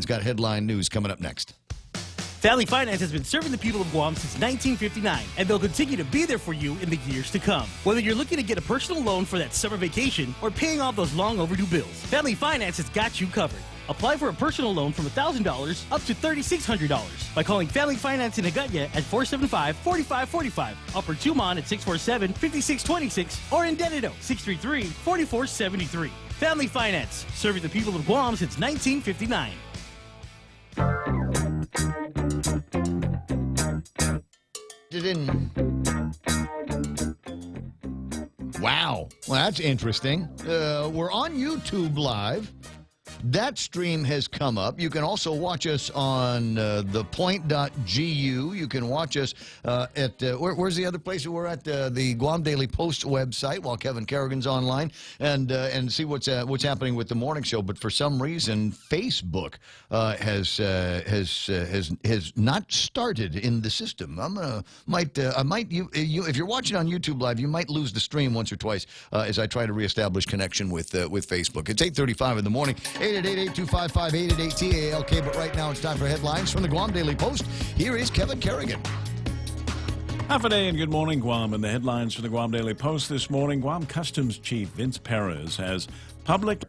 Kevin's got headline news coming up next. Family Finance has been serving the people of Guam since 1959, and they'll continue to be there for you in the years to come. Whether you're looking to get a personal loan for that summer vacation or paying off those long overdue bills, Family Finance has got you covered. Apply for a personal loan from $1,000 up to $3,600 by calling Family Finance in Agutya at 475-4545, Upper Tumon at 647-5626, or in Dededo, 633-4473. Family Finance, serving the people of Guam since 1959. Wow. Well, that's interesting. We're on YouTube Live. That stream has come up. You can also watch us on thepoint.gu. You can watch us at, where's the other place that we're at? The Guam Daily Post website while Kevin Kerrigan's online and see what's happening with the morning show. But for some reason, Facebook has not started in the system. If you're watching on YouTube Live, you might lose the stream once or twice as I try to reestablish connection with Facebook. It's 8:35 in the morning. 888-825-888-TALK. But right now it's time for headlines from the Guam Daily Post. Here is Kevin Kerrigan. Half a day and good morning, Guam. And the headlines from the Guam Daily Post this morning. Guam Customs Chief Vince Perez has public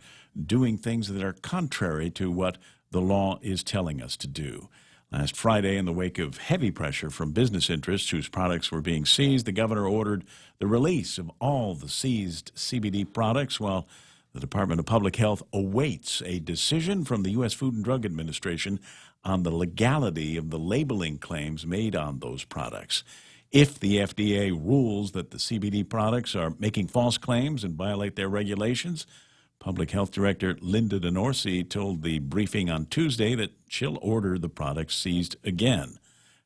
doing things that are contrary to what the law is telling us to do. Last Friday, in the wake of heavy pressure from business interests whose products were being seized, the governor ordered the release of all the seized CBD products while the Department of Public Health awaits a decision from the U.S. Food and Drug Administration on the legality of the labeling claims made on those products. If the FDA rules that the CBD products are making false claims and violate their regulations, Public Health Director Linda DeNorsi told the briefing on Tuesday that she'll order the products seized again.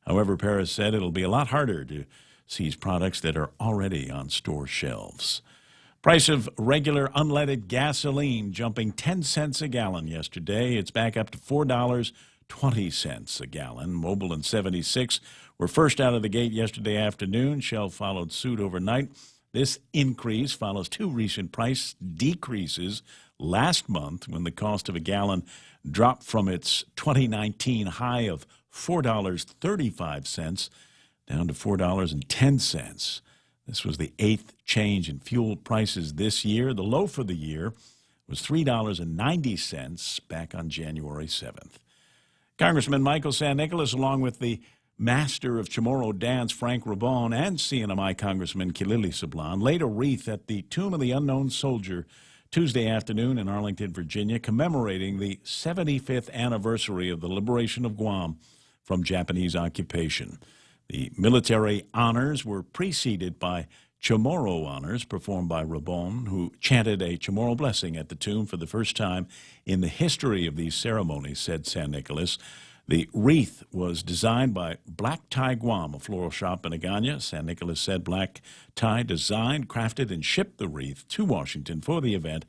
However, Perez said it'll be a lot harder to seize products that are already on store shelves. Price of regular unleaded gasoline jumping 10 cents a gallon yesterday. It's back up to $4.20 a gallon. Mobil and 76 were first out of the gate yesterday afternoon. Shell followed suit overnight. This increase follows two recent price decreases last month when the cost of a gallon dropped from its 2019 high of $4.35 down to $4.10. This was the eighth change in fuel prices this year. The low for the year was $3.90 back on January 7th. Congressman Michael San Nicolas, along with the master of Chamorro dance, Frank Rabon, and CNMI Congressman Kilili Sablan, laid a wreath at the Tomb of the Unknown Soldier Tuesday afternoon in Arlington, Virginia, commemorating the 75th anniversary of the liberation of Guam from Japanese occupation. The military honors were preceded by Chamorro honors performed by Rabon, who chanted a Chamorro blessing at the tomb for the first time in the history of these ceremonies, said San Nicolas. The wreath was designed by Black Tie Guam, a floral shop in Agana. San Nicolas said Black Tie designed, crafted, and shipped the wreath to Washington for the event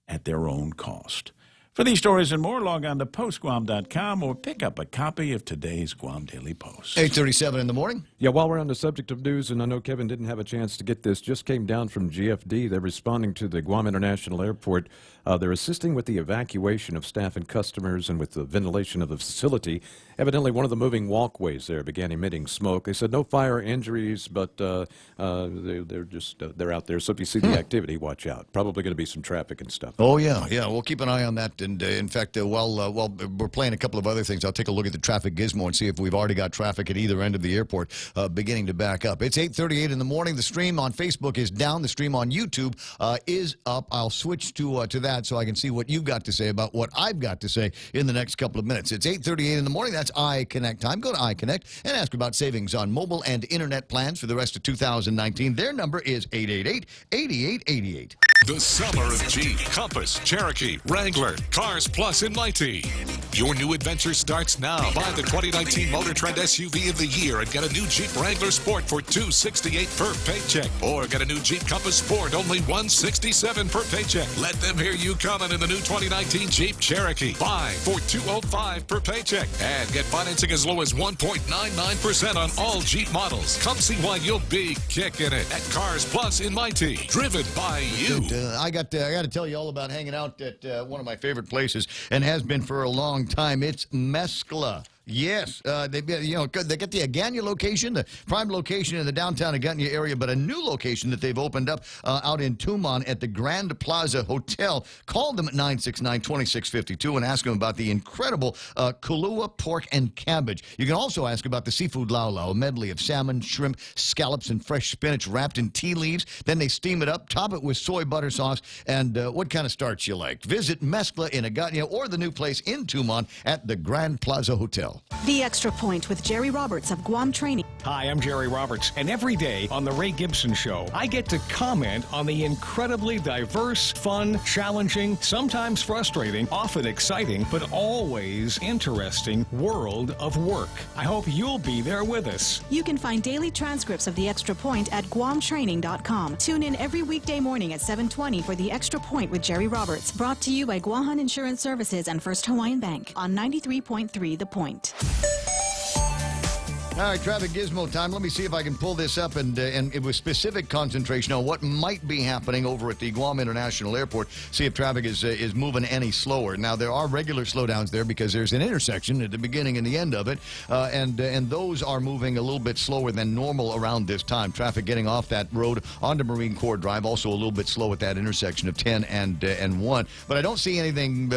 at their own cost. For these stories and more, log on to postguam.com or pick up a copy of today's Guam Daily Post. 8:37 in the morning. Yeah, while we're on the subject of news, and I know Kevin didn't have a chance to get this, just came down from GFD. They're responding to the Guam International Airport. They're assisting with the evacuation of staff and customers and with the ventilation of the facility. Evidently, one of the moving walkways there began emitting smoke. They said no fire injuries, but they're out there. So if you see the activity, watch out. Probably going to be some traffic and stuff. Oh, yeah. We'll keep an eye on that. And, in fact, while we're playing a couple of other things, I'll take a look at the traffic gizmo and see if we've already got traffic at either end of the airport beginning to back up. It's 8:38 in the morning. The stream on Facebook is down. The stream on YouTube is up. I'll switch to that so I can see what you've got to say about what I've got to say in the next couple of minutes. It's 8:38 in the morning. That's iConnect time. Go to iConnect and ask about savings on mobile and internet plans for the rest of 2019. Their number is 888-8888. The summer of Jeep, Compass, Cherokee, Wrangler, Cars Plus in Mighty. Your new adventure starts now. Buy the 2019 Motor Trend SUV of the year and get a new Jeep Wrangler Sport for $268 per paycheck. Or get a new Jeep Compass Sport, only $167 per paycheck. Let them hear you coming in the new 2019 Jeep Cherokee. Buy for $205 per paycheck. And get financing as low as 1.99% on all Jeep models. Come see why you'll be kicking it at Cars Plus in Mighty. Driven by you. But I got to tell you all about hanging out at one of my favorite places, and has been for a long time. It's Mescla. Yes, they get the Agania location, the prime location in the downtown Agania area, but a new location that they've opened up out in Tumon at the Grand Plaza Hotel. Call them at 969-2652 and ask them about the incredible Kahlua pork and cabbage. You can also ask about the seafood lau lau, a medley of salmon, shrimp, scallops, and fresh spinach wrapped in tea leaves. Then they steam it up, top it with soy butter sauce, and what kind of starch you like. Visit Mescla in Agania or the new place in Tumon at the Grand Plaza Hotel. The Extra Point with Jerry Roberts of Guam Training. Hi, I'm Jerry Roberts, and every day on The Ray Gibson Show, I get to comment on the incredibly diverse, fun, challenging, sometimes frustrating, often exciting, but always interesting world of work. I hope you'll be there with us. You can find daily transcripts of The Extra Point at guamtraining.com. Tune in every weekday morning at 7:20 for The Extra Point with Jerry Roberts, brought to you by Guahan Insurance Services and First Hawaiian Bank on 93.3 The Point. All right, traffic gizmo time. Let me see if I can pull this up and with specific concentration on what might be happening over at the Guam International Airport. See if traffic is moving any slower. Now, there are regular slowdowns there because there's an intersection at the beginning and the end of it, and those are moving a little bit slower than normal around this time. Traffic getting off that road onto Marine Corps Drive, also a little bit slow at that intersection of 10 and 1. But I don't see anything,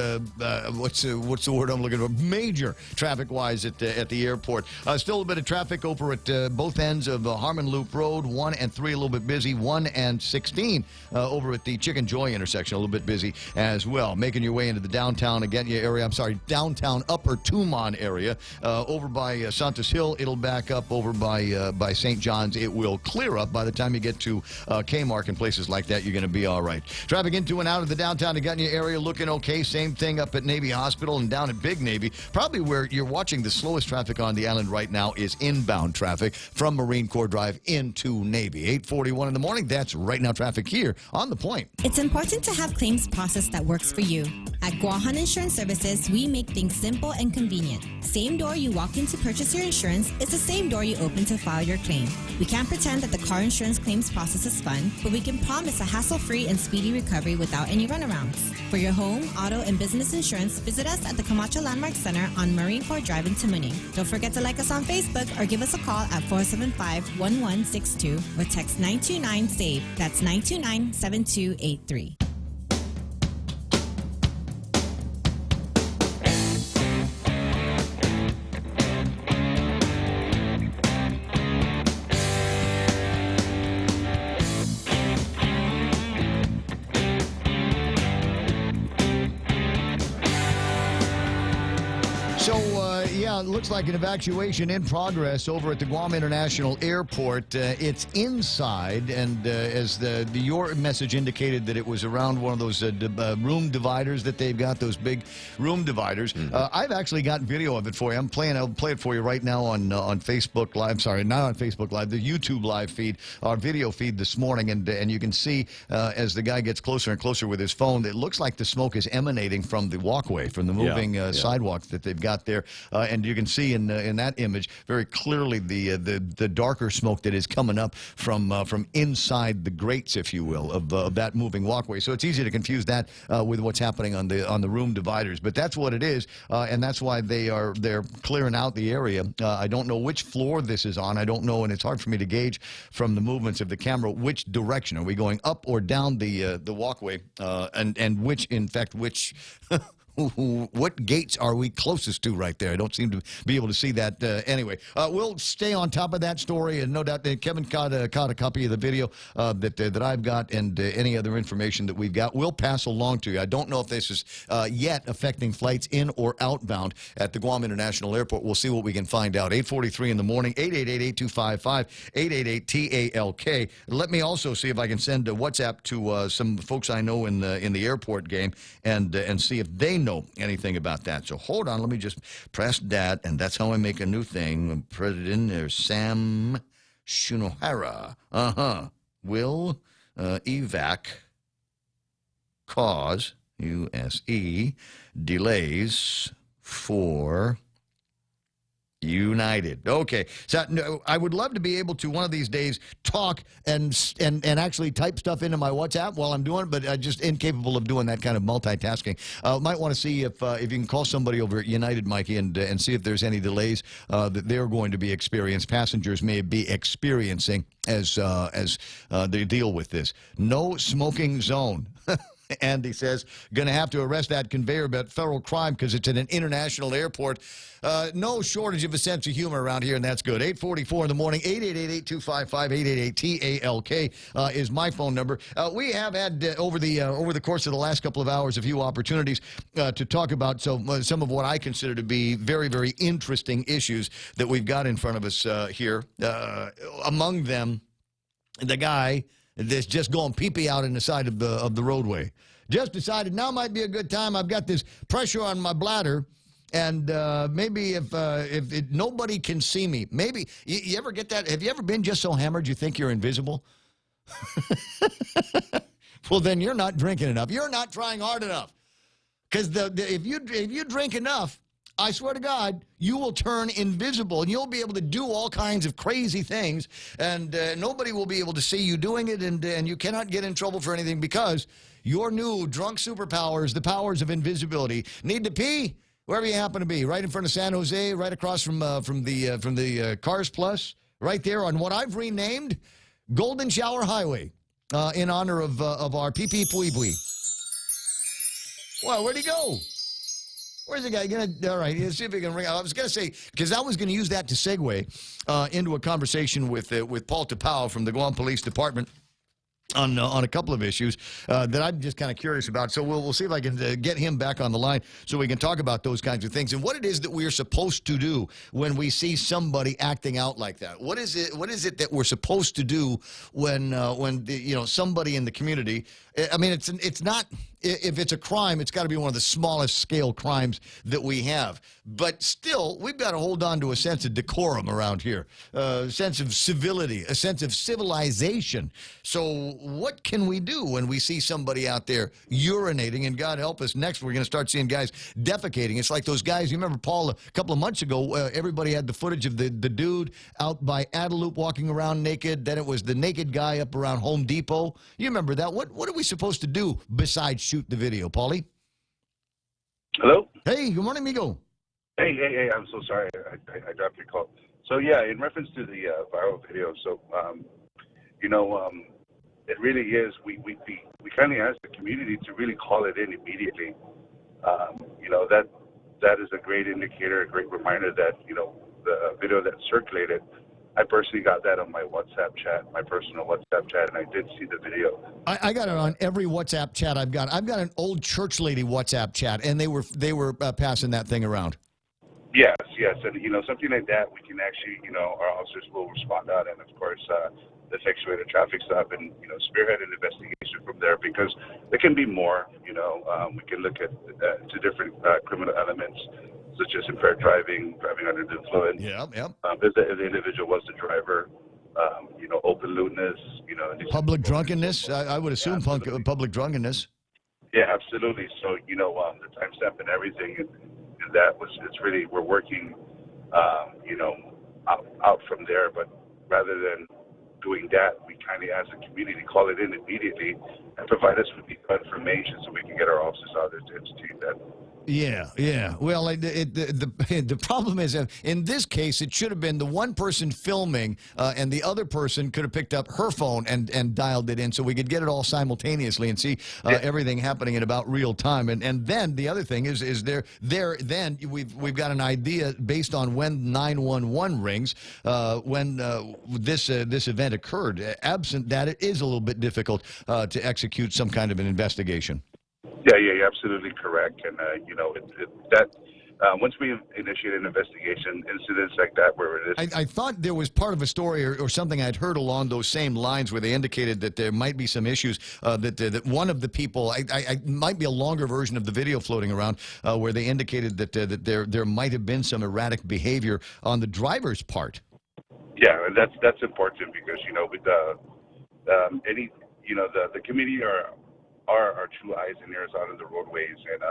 what's the word I'm looking for, major traffic-wise at the airport. Still a bit of traffic over at both ends of Harmon Loop Road, 1 and 3 a little bit busy, 1 and 16 over at the Chicken Joy intersection a little bit busy as well. Making your way into the downtown Agania area, downtown Upper Tumon area. Over by Santos Hill, it'll back up. Over by St. John's, it will clear up. By the time you get to Kmart and places like that, you're going to be all right. Traffic into and out of the downtown Agania area looking okay. Same thing up at Navy Hospital and down at Big Navy. Probably where you're watching the slowest traffic on the island right now is inbound traffic from Marine Corps Drive into Navy. 8:41 in the morning. That's right now traffic here on The Point. It's important to have claims process that works for you. At Guahan Insurance Services, we make things simple and convenient. Same door you walk in to purchase your insurance is the same door you open to file your claim. We can't pretend that the car insurance claims process is fun, but we can promise a hassle-free and speedy recovery without any runarounds. For your home, auto, and business insurance, visit us at the Camacho Landmark Center on Marine Corps Drive in Tamuning. Don't forget to like us on Facebook or give us a call at 475-1162 or text 929-SAVE. That's 929-7283. It looks like an evacuation in progress over at the Guam International Airport. It's inside, and as your message indicated that it was around one of those room dividers that they've got, those big room dividers. I've actually got video of it for you. I'll play it for you right now on Facebook Live. Sorry, not on Facebook Live, the YouTube live feed, our video feed this morning, and you can see as the guy gets closer and closer with his phone, it looks like the smoke is emanating from the walkway, from the moving sidewalks that they've got there, and you can see in that image very clearly the darker smoke that is coming up from inside the grates, if you will, of that moving walkway. So it's easy to confuse that with what's happening on the room dividers. But that's what it is, and that's why they're clearing out the area. I don't know which floor this is on. I don't know, and it's hard for me to gauge from the movements of the camera which direction. Are we going up or down the walkway, and which what gates are we closest to right there? I don't seem to be able to see that. Anyway, we'll stay on top of that story, and no doubt Kevin caught a copy of the video that I've got, and any other information that we've got, we'll pass along to you. I don't know if this is yet affecting flights in or outbound at the Guam International Airport. We'll see what we can find out. 8:43 in the morning, 888-8255, 888-TALK. Let me also see if I can send a WhatsApp to some folks I know in the airport game and see if they know anything about that. So hold on, let me just press that, and that's how I make a new thing. Put it in there. Sam Shinohara. Will evac cause USE delays for United. Okay. So no, I would love to be able to one of these days talk and actually type stuff into my WhatsApp while I'm doing it, but I'm just incapable of doing that kind of multitasking. Might want to see if you can call somebody over at United, Mikey, and see if there's any delays that they're going to be experienced. Passengers may be experiencing as they deal with this. No smoking zone. Andy says, going to have to arrest that conveyor belt, federal crime, because it's at an international airport. No shortage of a sense of humor around here, and that's good. 8:44 in the morning, 888-825-5888-TALK is my phone number. We have had, over the course of the last couple of hours, a few opportunities to talk about some of what I consider to be very, very interesting issues that we've got in front of us here. Among them, the guy that's just going pee-pee out in the side of the roadway. Just decided now might be a good time. I've got this pressure on my bladder, and maybe if nobody can see me, maybe you ever get that? Have you ever been just so hammered you think you're invisible? Well, then you're not drinking enough. You're not trying hard enough. Because if you drink enough, I swear to God, you will turn invisible, and you'll be able to do all kinds of crazy things, and nobody will be able to see you doing it, and you cannot get in trouble for anything because your new drunk superpowers, the powers of invisibility, need to pee wherever you happen to be, right in front of San Jose, right across from the Cars Plus, right there on what I've renamed Golden Shower Highway, in honor of our Pee Pui Pui. Well, where'd he go? Where's the guy? All right, let's see if he can ring. I was going to say, because I was going to use that to segue into a conversation with Paul Tapau from the Guam Police Department on a couple of issues that I'm just kind of curious about. So we'll see if I can get him back on the line so we can talk about those kinds of things and what it is that we are supposed to do when we see somebody acting out like that. What is it that we're supposed to do when somebody in the community? I mean, it's not. If it's a crime, it's got to be one of the smallest scale crimes that we have. But still, we've got to hold on to a sense of decorum around here, a sense of civility, a sense of civilization. So what can we do when we see somebody out there urinating? And God help us, next we're going to start seeing guys defecating. It's like those guys, you remember, Paul, a couple of months ago, everybody had the footage of the dude out by Adelup walking around naked. Then it was the naked guy up around Home Depot. You remember that? What are we supposed to do besides shoot the video, Paulie? Hello? Hey, good morning, amigo. Hey, I'm so sorry. I dropped your call. So, yeah, in reference to the viral video, so, it really is, we kind of ask the community to really call it in immediately. That is a great indicator, a great reminder that, the video that circulated, I personally got that on my WhatsApp chat, my personal WhatsApp chat, and I did see the video. I got it on every WhatsApp chat I've got. I've got an old church lady WhatsApp chat, and they were passing that thing around. Yes, and something like that, we can actually, our officers will respond out, and of course, effectuate a traffic stop and spearhead an investigation from there because there can be more. We can look at to different criminal elements such as impaired driving under the influence. Yep. If the individual was the driver, open lewdness, public drunkenness. I would assume public drunkenness. Yeah, absolutely. So the timestamp and everything, and it's really we're working, out from there. But rather than doing that, we kind of, as a community, call it in immediately and provide us with the information so we can get our officers out there to institute that. Yeah. Well, the problem is, in this case, it should have been the one person filming, and the other person could have picked up her phone and dialed it in, so we could get it all simultaneously and see everything happening in about real time. And then the other thing is then we've got an idea based on when 911 rings, when this event occurred. Absent that, it is a little bit difficult to execute some kind of an investigation. Yeah, you're absolutely correct. And, once we initiate an investigation, incidents like that where it is... I thought there was part of a story or something I'd heard along those same lines where they indicated that there might be some issues, that one of the people... I might be a longer version of the video floating around where they indicated that there might have been some erratic behavior on the driver's part. Yeah, and that's important because, with the community are our true eyes and ears out on the roadways, and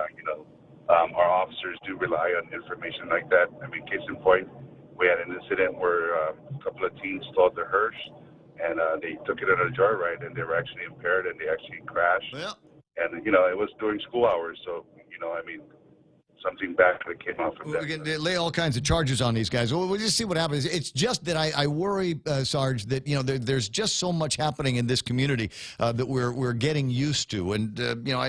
our officers do rely on information like that. I mean, case in point, we had an incident where a couple of teens stole the hearse, and they took it on a joyride, and they were actually impaired, and they actually crashed. Yeah. And it was during school hours, so I mean, something bad that came out from that. We can lay all kinds of charges on these guys. We'll just see what happens. It's just that I worry, Sarge, that there's just so much happening in this community that we're getting used to. And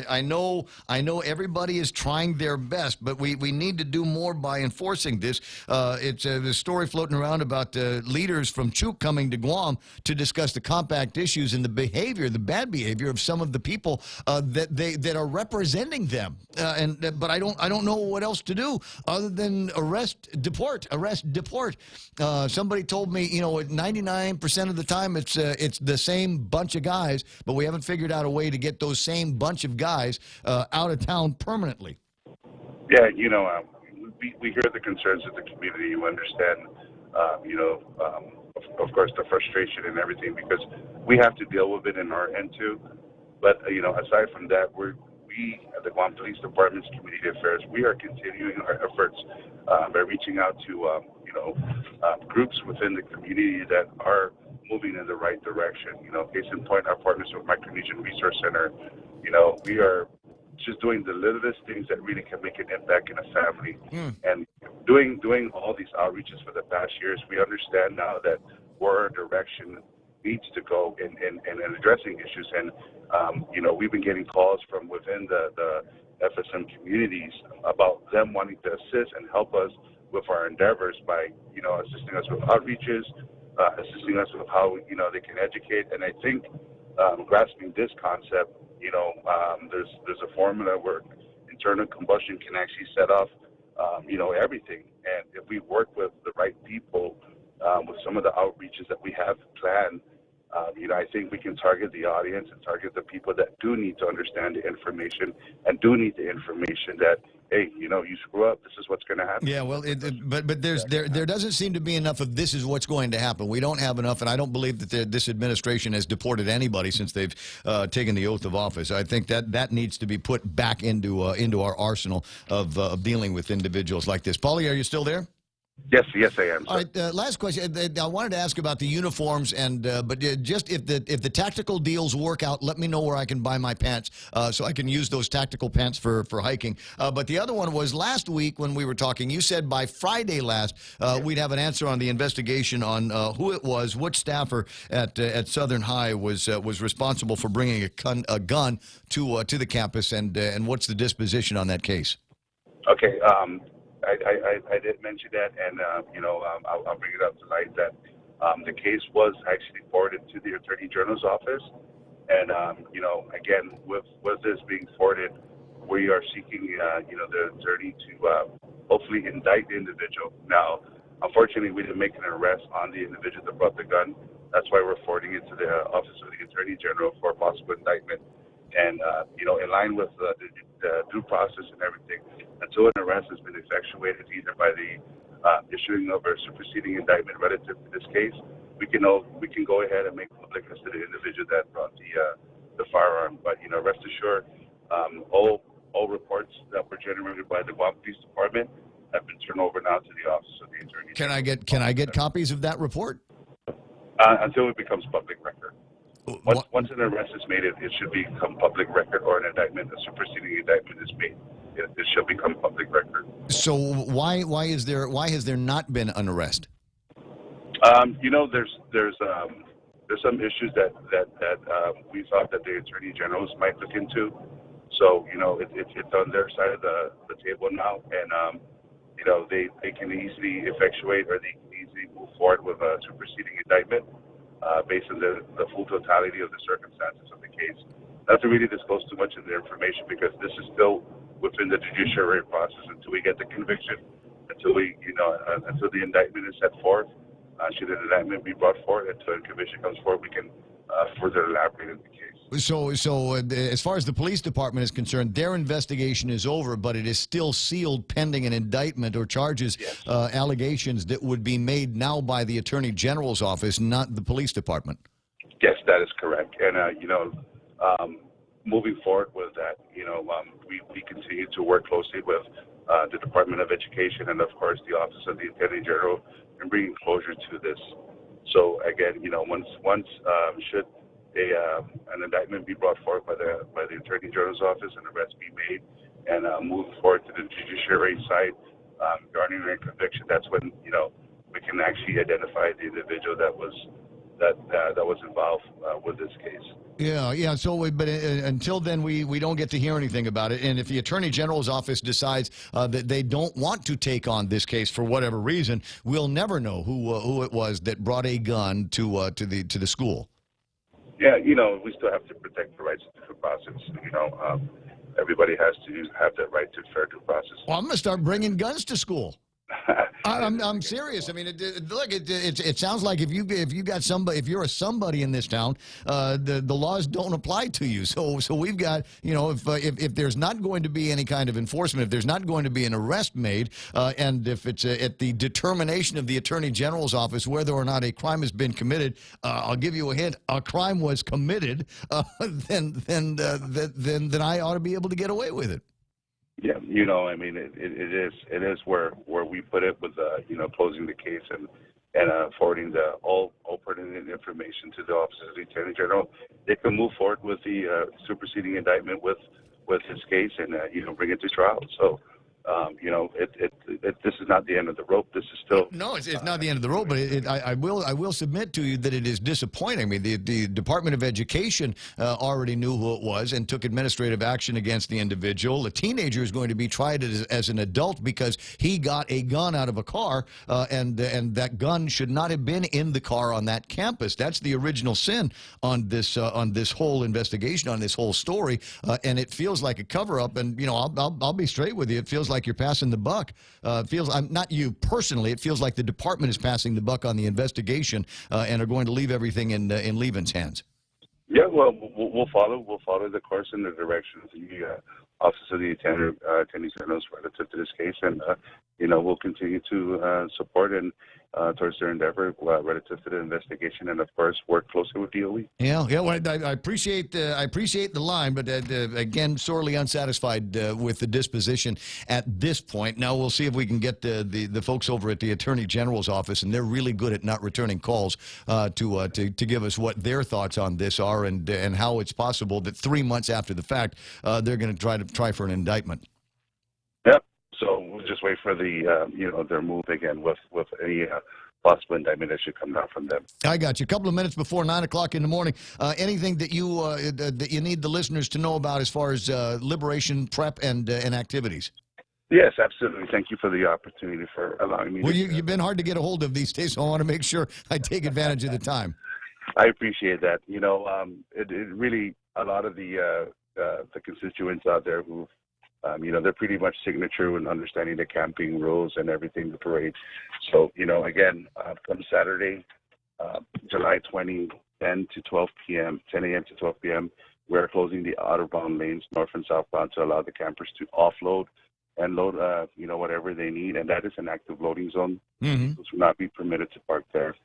I know everybody is trying their best, but we need to do more by enforcing this. It's a story floating around about leaders from Chuk coming to Guam to discuss the compact issues and the bad behavior of some of the people that are representing them. But I don't know what else to do other than arrest, deport. Somebody told me, 99% of the time it's the same bunch of guys, but we haven't figured out a way to get those same bunch of guys out of town permanently. Yeah, we hear the concerns of the community. You understand, of course, the frustration and everything, because we have to deal with it in our end too. But aside from that, we at the Guam Police Department's Community Affairs, we are continuing our efforts by reaching out to groups within the community that are moving in the right direction. Case in point, our partners with Micronesian Resource Center. We are just doing the littlest things that really can make an impact in a family. And doing all these outreaches for the past years, we understand now that where our direction needs to go in addressing issues. And we've been getting calls from within the FSM communities about them wanting to assist and help us with our endeavors by assisting us with outreaches, assisting us with how they can educate. And I think grasping this concept, there's a formula where internal combustion can actually set off everything. And if we work with the right people, with some of the outreaches that we have planned, I think we can target the audience and target the people that do need to understand the information and do need the information that, hey, you screw up, this is what's going to happen. Yeah, well, but there doesn't seem to be enough of this is what's going to happen. We don't have enough, and I don't believe that this administration has deported anybody since they've taken the oath of office. I think that needs to be put back into our arsenal of dealing with individuals like this. Paulie, are you still there? Yes, I am. Sir. All right, last question. I wanted to ask about the uniforms, but just if the tactical deals work out, let me know where I can buy my pants so I can use those tactical pants for hiking. But the other one was last week when we were talking, you said by Friday last we'd have an answer on the investigation on who it was, which staffer at Southern High was responsible for bringing a gun to the campus, and what's the disposition on that case? Okay. I did mention that, and I'll bring it up tonight that the case was actually forwarded to the Attorney General's office, and again, with this being forwarded, we are seeking the attorney to hopefully indict the individual. Now, unfortunately, we didn't make an arrest on the individual that brought the gun. That's why we're forwarding it to the office of the Attorney General for possible indictment. And in line with the due process and everything, until an arrest has been effectuated either by the issuing of a superseding indictment relative to this case, we can go ahead and make public arrest of the individual that brought the firearm. But rest assured, all reports that were generated by the Guam Police Department have been turned over now to the office of the Attorney General. Can I get copies of that report? Until it becomes public record. Once an arrest is made, it should become public record, or an indictment, a superseding indictment is made. It should become public record. So why has there not been an arrest? There's some issues that we thought that the Attorney Generals might look into. So it's on their side of the table now, and they can easily effectuate, or they can easily move forward with a superseding indictment. Based on the full totality of the circumstances of the case. Not to really disclose too much of the information, because this is still within the judiciary process until we get the conviction, until the indictment is set forth. Should an indictment be brought forward, until a conviction comes forward, we can further elaborate on the case. So as far as the police department is concerned, their investigation is over, but it is still sealed pending an indictment or charges, yes. Allegations that would be made now by the Attorney General's office, not the police department. Yes, that is correct. And, moving forward with that, we continue to work closely with the Department of Education, and of course the Office of the Attorney General, in bringing closure to this. So again, once should an indictment be brought forth by the Attorney General's office and arrest be made, and move forward to the judiciary side regarding their conviction, that's when we can actually identify the individual that was involved with this case. Yeah. So, but until then, we don't get to hear anything about it. And if the Attorney General's office decides that they don't want to take on this case for whatever reason, we'll never know who it was that brought a gun to the school. Yeah, we still have to protect the rights to due process. Everybody has to have that right to fair due process. Well, I'm going to start bringing guns to school. I'm serious. I mean, it sounds like if you're a somebody in this town, the laws don't apply to you. So we've got, if there's not going to be any kind of enforcement, if there's not going to be an arrest made, and if it's at the determination of the Attorney General's office whether or not a crime has been committed, I'll give you a hint: a crime was committed. Then I ought to be able to get away with it. Yeah, I mean, it is where we put it with closing the case and forwarding all pertinent information to the Office of the Attorney General. They can move forward with the superseding indictment with this case and bring it to trial. So this is not the end of the rope. This is still it's not the end of the rope, but I will submit to you that it is disappointing. I mean, the Department of Education already knew who it was and took administrative action against the individual. A teenager is going to be tried as an adult because he got a gun out of a car, and that gun should not have been in the car on that campus. That's the original sin on this whole investigation, on this whole story, and it feels like a cover-up. And I'll be straight with you. It feels like you're passing the buck. Not you personally. It feels like the department is passing the buck on the investigation and are going to leave everything in Lieben's hands. Yeah, well, we'll follow the course and the direction of the Office of the Attorney General relative to this case, and we'll continue to support and towards their endeavor relative to the investigation, and of course work closely with DOE. Yeah. Well, I appreciate the line, but again, sorely unsatisfied with the disposition at this point. Now we'll see if we can get the folks over at the Attorney General's office, and they're really good at not returning calls to give us what their thoughts on this are, and how it's possible that 3 months after the fact they're going to try for an indictment. Yep. So we'll just wait for the their move again with any possible indictment that should come down from them. I got you. A couple of minutes before 9 o'clock in the morning. Anything that you need the listeners to know about as far as liberation prep and activities? Yes, absolutely. Thank you for the opportunity for allowing me. Well, you've been hard to get a hold of these days, so I want to make sure I take advantage of the time. I appreciate that. It really, a lot of the constituents out there who, they're pretty much signature in understanding the camping rules and everything, the parade. So, again, come Saturday, July 20, 10 to 12 p.m., 10 a.m. to 12 p.m., we're closing the outerbound lanes, north and southbound, to allow the campers to offload and load, whatever they need. And that is an active loading zone. Mm-hmm. Those will not be permitted to park there.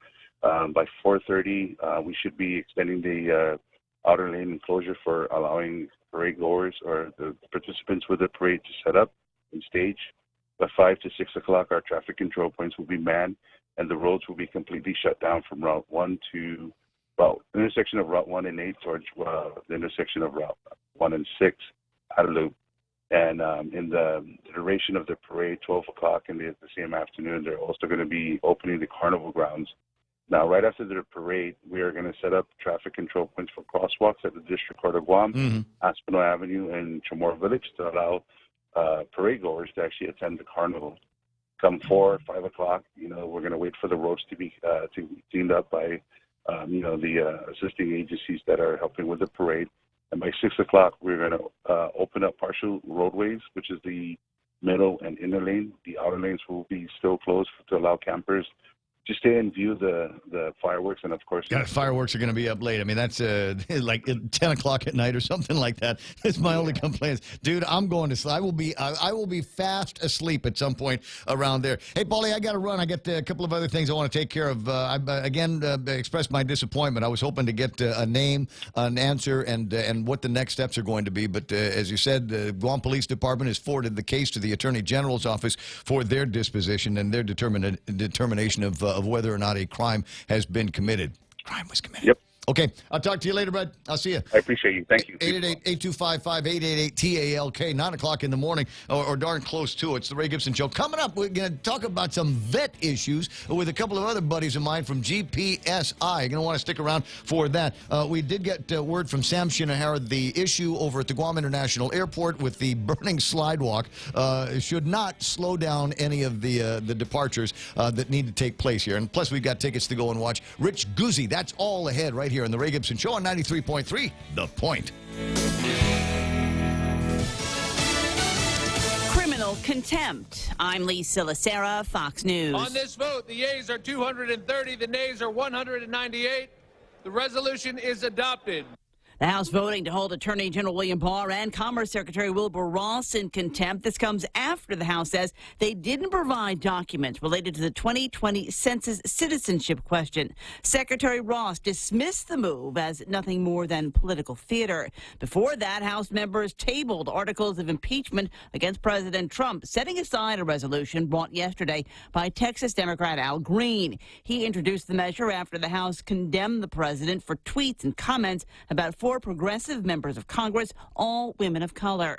By 4:30, we should be extending the outer lane enclosure for allowing parade goers or the participants with the parade to set up and stage. By 5 to 6 o'clock, our traffic control points will be manned, and the roads will be completely shut down from Route 1 to intersection of Route 1 and 8 towards the intersection of Route 1 and 6 out of loop. And in the duration of the parade, 12 o'clock in the same afternoon, they're also going to be opening the carnival grounds. Now, right after the parade, we are going to set up traffic control points for crosswalks at the District Court of Guam, Mm-hmm. Aspinall Avenue, and Chamorro Village to allow parade goers to actually attend the carnival. Come 4 or 5 o'clock, we're going to wait for the roads to be cleaned up by, the assisting agencies that are helping with the parade. And by 6 o'clock, we're going to open up partial roadways, which is the middle and inner lane. The outer lanes will be still closed to allow campers just stay and view the fireworks, and of course, Yeah, fireworks are going to be up late. I mean, that's like at 10 o'clock at night or something like that. That's my only complaint. Dude, I'm going to sleep. I will be fast asleep at some point around there. Hey, Paulie, I got to run. I got a couple of other things I want to take care of. I again expressed my disappointment. I was hoping to get a name, an answer, and what the next steps are going to be. But as you said, the Guam Police Department has forwarded the case to the Attorney General's office for their disposition and their determination of whether or not a crime has been committed. Crime was committed. Yep. Okay. I'll talk to you later, bud. I'll see you. I appreciate you. Thank you. 888-8255-888-TALK, 9 o'clock in the morning, or darn close to it. It's the Ray Gibson Show. Coming up, we're going to talk about some vet issues with a couple of other buddies of mine from GPSI. You're going to want to stick around for that. We did get word from Sam Shinahara. The issue over at the Guam International Airport with the burning slidewalk should not slow down any of the departures that need to take place here. And plus, we've got tickets to go and watch Rich Guzzi. That's all ahead right here on the Ray Gibson Show on 93.3 The Point. Criminal contempt. I'm Lisa Lacera, Fox News. On this vote, the yeas are 230, the nays are 198. The resolution is adopted. The House voting to hold Attorney General William Barr and Commerce Secretary Wilbur Ross in contempt. This comes after the House says they didn't provide documents related to the 2020 Census citizenship question. Secretary Ross dismissed the move as nothing more than political theater. Before that, House members tabled articles of impeachment against President Trump, setting aside a resolution brought yesterday by Texas Democrat Al Green. He introduced the measure after the House condemned the president for tweets and comments about four progressive members of Congress, all women of color.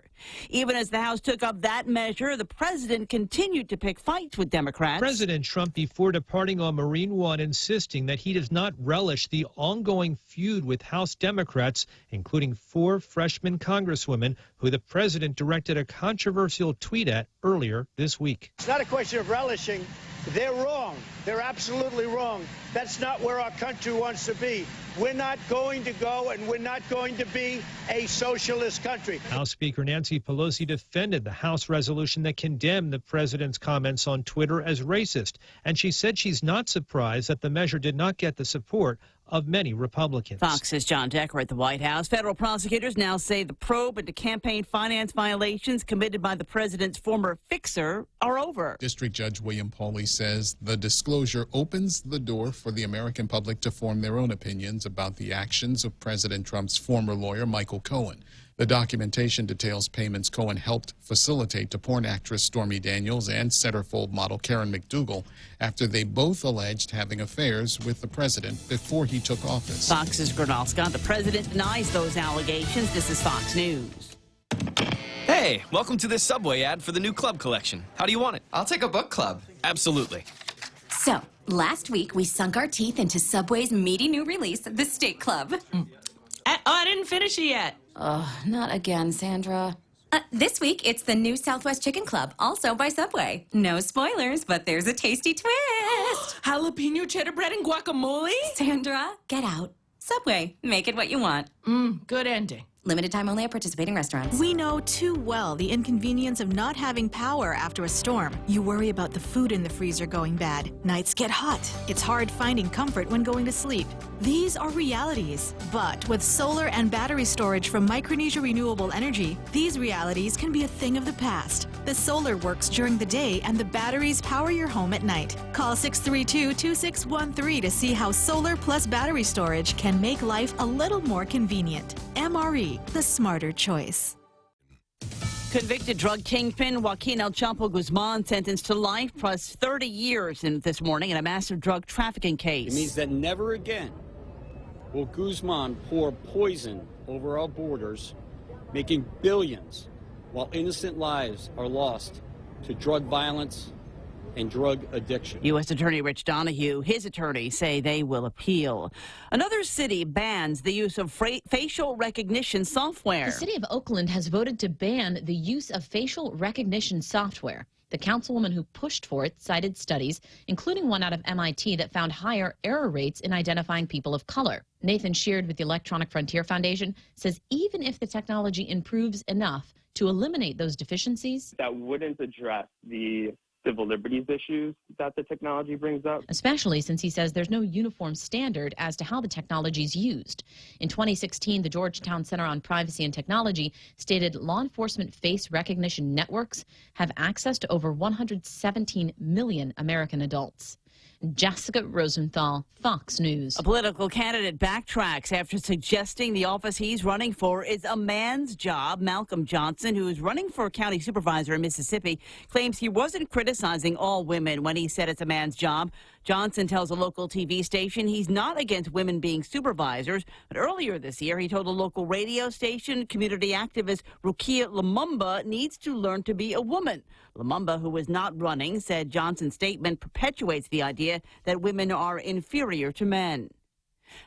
Even as the House took up that measure, the president continued to pick fights with Democrats. President Trump, before departing on Marine One, insisting that he does not relish the ongoing feud with House Democrats, including four freshman congresswomen who the president directed a controversial tweet at earlier this week. It's not a question of relishing. They're wrong. They're absolutely wrong. That's not where our country wants to be. We're not going to go, and we're not going to be a socialist country. House Speaker Nancy Pelosi defended the House resolution that condemned the president's comments on Twitter as racist, and she said she's not surprised that the measure did not get the support of many Republicans. Fox's John Decker at the White House. Federal prosecutors now say the probe into campaign finance violations committed by the president's former fixer are over. District Judge William Pauly says the disclosure opens the door for the American public to form their own opinions about the actions of President Trump's former lawyer, Michael Cohen. The documentation details payments Cohen helped facilitate to porn actress Stormy Daniels and centerfold model Karen McDougal after they both alleged having affairs with the president before he took office. Fox's Gernal Scott. The president denies those allegations. This is Fox News. Hey, welcome to this Subway ad for the new club collection. How do you want it? I'll take a book club. Absolutely. So, last week we sunk our teeth into Subway's meaty new release, the Steak Club. I didn't finish it yet. Oh, not again, Sandra. This week, it's the new Southwest Chicken Club, also by Subway. No spoilers, but there's a tasty twist. Jalapeno cheddar bread and guacamole? Sandra, get out. Subway, make it what you want. Good ending. Limited time only at participating restaurants. We know too well the inconvenience of not having power after a storm. You worry about the food in the freezer going bad. Nights get hot. It's hard finding comfort when going to sleep. These are realities. But with solar and battery storage from Micronesia Renewable Energy, these realities can be a thing of the past. The solar works during the day and the batteries power your home at night. Call 632-2613 to see how solar plus battery storage can make life a little more convenient. MRE, the smarter choice. Convicted drug kingpin Joaquin El Chapo Guzman sentenced to life plus 30 years this morning in a massive drug trafficking case. It means that never again will Guzman pour poison over our borders, making billions while innocent lives are lost to drug violence and drug addiction. U.S. Attorney Rich Donahue, his attorneys say they will appeal. Another city bans the use of facial recognition software. The city of Oakland has voted to ban the use of facial recognition software. The councilwoman who pushed for it cited studies, including one out of MIT, that found higher error rates in identifying people of color. Nathan Sheard with the Electronic Frontier Foundation says even if the technology improves enough to eliminate those deficiencies, that wouldn't address the civil liberties issues that the technology brings up. Especially since he says there's no uniform standard as to how the technology is used. In 2016, the Georgetown Center on Privacy and Technology stated law enforcement face recognition networks have access to over 117 million American adults. Jessica Rosenthal, Fox News. A political candidate backtracks after suggesting the office he's running for is a man's job. Malcolm Johnson, who is running for county supervisor in Mississippi, claims he wasn't criticizing all women when he said it's a man's job. Johnson tells a local TV station he's not against women being supervisors, but earlier this year he told a local radio station community activist Rukia Lumumba needs to learn to be a woman. Lumumba, who was not running, said Johnson's statement perpetuates the idea that women are inferior to men.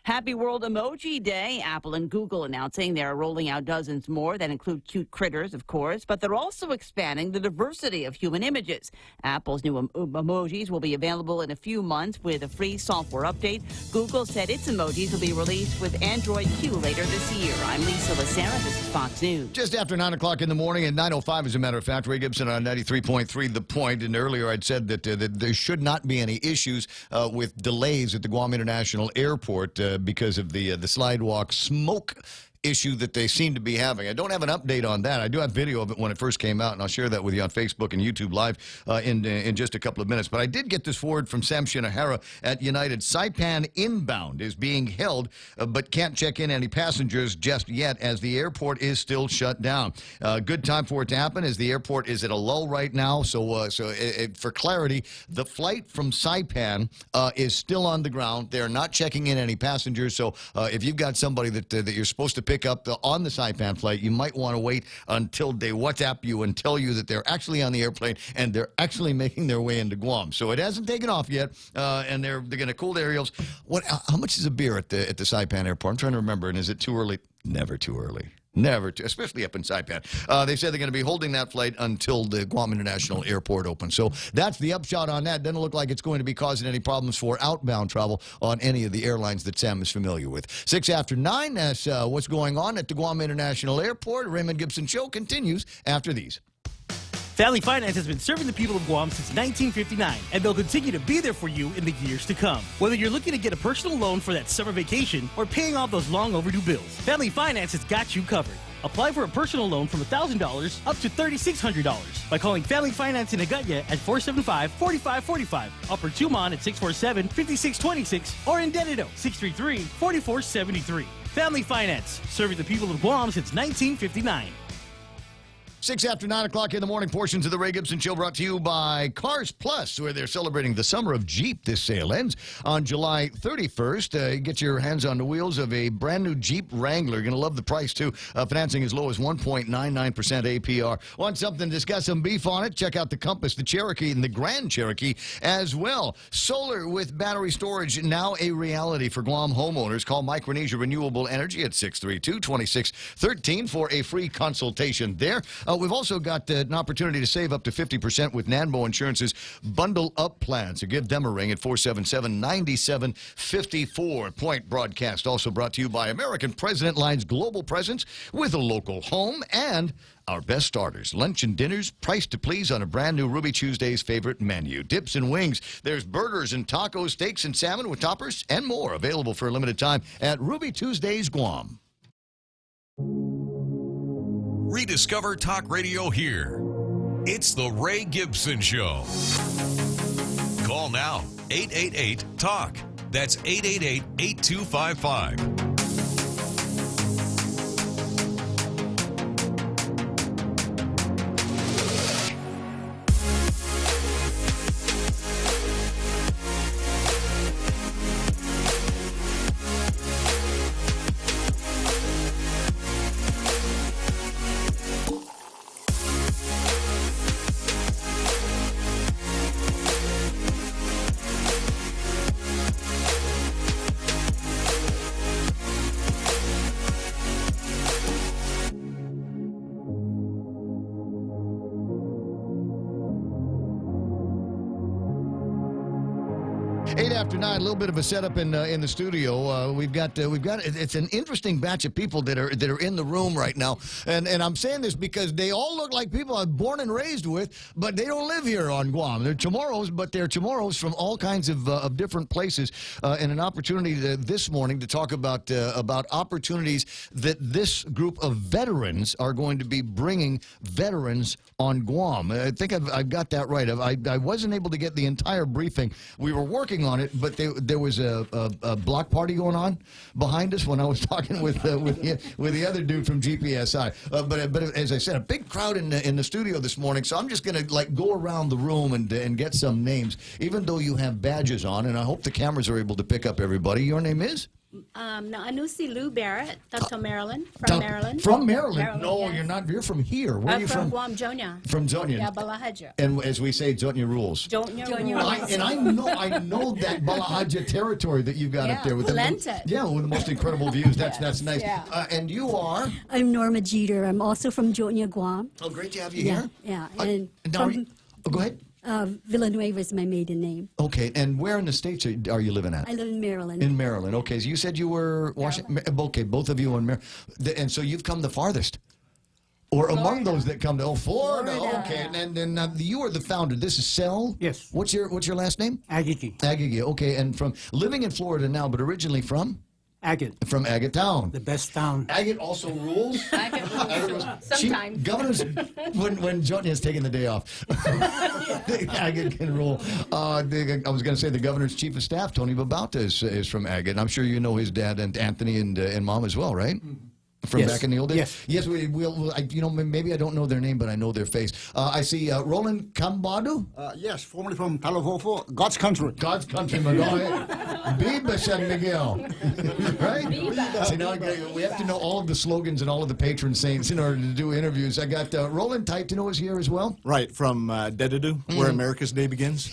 Happy World Emoji Day. Apple and Google announcing they're rolling out dozens more that include cute critters, of course, but they're also expanding the diversity of human images. Apple's new emojis will be available in a few months with a free software update. Google said its emojis will be released with Android Q later this year. I'm Lisa Lacera. This is Fox News. Just after 9 o'clock in the morning, at 9:05, as a matter of fact, Ray Gibson on 93.3 The Point. And earlier I'd said that there should not be any issues with delays at the Guam International Airport because of the slidewalk smoke issue that they seem to be having. I don't have an update on that. I do have video of it when it first came out, and I'll share that with you on Facebook and YouTube Live in just a couple of minutes. But I did get this forward from Sam Shinohara at United. Saipan inbound is being held, but can't check in any passengers just yet as the airport is still shut down. Good time for it to happen as the airport is at a lull right now. So for clarity, the flight from Saipan is still on the ground. They're not checking in any passengers. So if you've got somebody that you're supposed to pick up on the Saipan flight, you might want to wait until they WhatsApp you and tell you that they're actually on the airplane and they're actually making their way into Guam. So it hasn't taken off yet, and they're going to cool the aerials. How much is a beer at the Saipan airport? I'm trying to remember. And is it too early? Never too early. Never, especially up in Saipan. They said they're going to be holding that flight until the Guam International Airport opens. So that's the upshot on that. Doesn't look like it's going to be causing any problems for outbound travel on any of the airlines that Sam is familiar with. 6 after 9, that's what's going on at the Guam International Airport. Raymond Gibson Show continues after these. Family Finance has been serving the people of Guam since 1959, and they'll continue to be there for you in the years to come. Whether you're looking to get a personal loan for that summer vacation or paying off those long overdue bills, Family Finance has got you covered. Apply for a personal loan from $1,000 up to $3,600 by calling Family Finance in Agutya at 475-4545, Upper Tumon at 647-5626, or in Dedido 633-4473. Family Finance, serving the people of Guam since 1959. 6 after 9 o'clock in the morning, portions of the Ray Gibson Show brought to you by Cars Plus, where they're celebrating the summer of Jeep. This sale ends on July 31st. Get your hands on the wheels of a brand new Jeep Wrangler. You're going to love the price, too. Financing as low as 1.99% APR. Want something that's got some beef on it? Check out the Compass, the Cherokee, and the Grand Cherokee as well. Solar with battery storage, now a reality for Guam homeowners. Call Micronesia Renewable Energy at 632-2613 for a free consultation there. We've also got an opportunity to save up to 50% with Nanbo Insurance's Bundle Up plan. So give them a ring at 477-9754. Point broadcast also brought to you by American President Line's global presence with a local home and our best starters, lunch and dinners, priced to please on a brand new Ruby Tuesday's favorite menu. Dips and wings. There's burgers and tacos, steaks and salmon with toppers, and more available for a limited time at Ruby Tuesday's Guam. Rediscover talk radio here. It's the Ray Gibson Show. Call now, 888-TALK. That's 888-8255. 8 after 9, a little bit of a setup in the studio. We've got it's an interesting batch of people that are in the room right now, and I'm saying this because they all look like people I'm born and raised with, but they don't live here on Guam. They're Chamorros, but they're Chamorros from all kinds of different places, and an opportunity this morning to talk about opportunities that this group of veterans are going to be bringing veterans on Guam. I think I've got that right. I wasn't able to get the entire briefing. We were working on it, but there was a block party going on behind us when I was talking with the other dude from GPSI. But as I said, a big crowd in the studio this morning. So I'm just going to go around the room and get some names, even though you have badges on, and I hope the cameras are able to pick up everybody. Your name is? Anusi Lou Barrett, Tato Maryland, from Maryland. From Maryland? No, yes. You're not. You're from here. Where are you from? Guam, Jonya. From Jonya. Yeah, Balahaja. And as we say, Jonya rules. Jonya rules. And I know that Balahaja territory that you've got up there with with the most incredible views. That's nice. Yeah. And you are? I'm Norma Jeter. I'm also from Jonya, Guam. Oh, great to have you here. Yeah. Go ahead. Villanueva is my maiden name. Okay, and where in the States are you living at? I live in Maryland. In Maryland. Okay, so you said you were Washington. Okay, both of you in Maryland. And so you've come the farthest. Or Florida. Among those that come to Florida. Okay, and then you are the founder. This is Cell? Yes. What's your last name? Aggie. Aggie, okay, and from living in Florida now, but originally from? Agate. From Agate Town. The best town. Agate also rules? Agate rules. Sometimes. Governors, when Jonya is taking the day off, Agate can rule. I was going to say the governor's chief of staff, Tony Babauta, is from Agate. And I'm sure you know his dad and Anthony and mom as well, right? From back in the old days? Yes, we'll maybe I don't know their name, but I know their face. I see Roland Kambadu? Yes, formerly from Talavofo, God's Country. God's Country, Biba San Miguel. Right? See, now we have to know all of the slogans and all of the patron saints in order to do interviews. I got Roland Taitano is here as well. Right, from Dedadu, where America's day begins.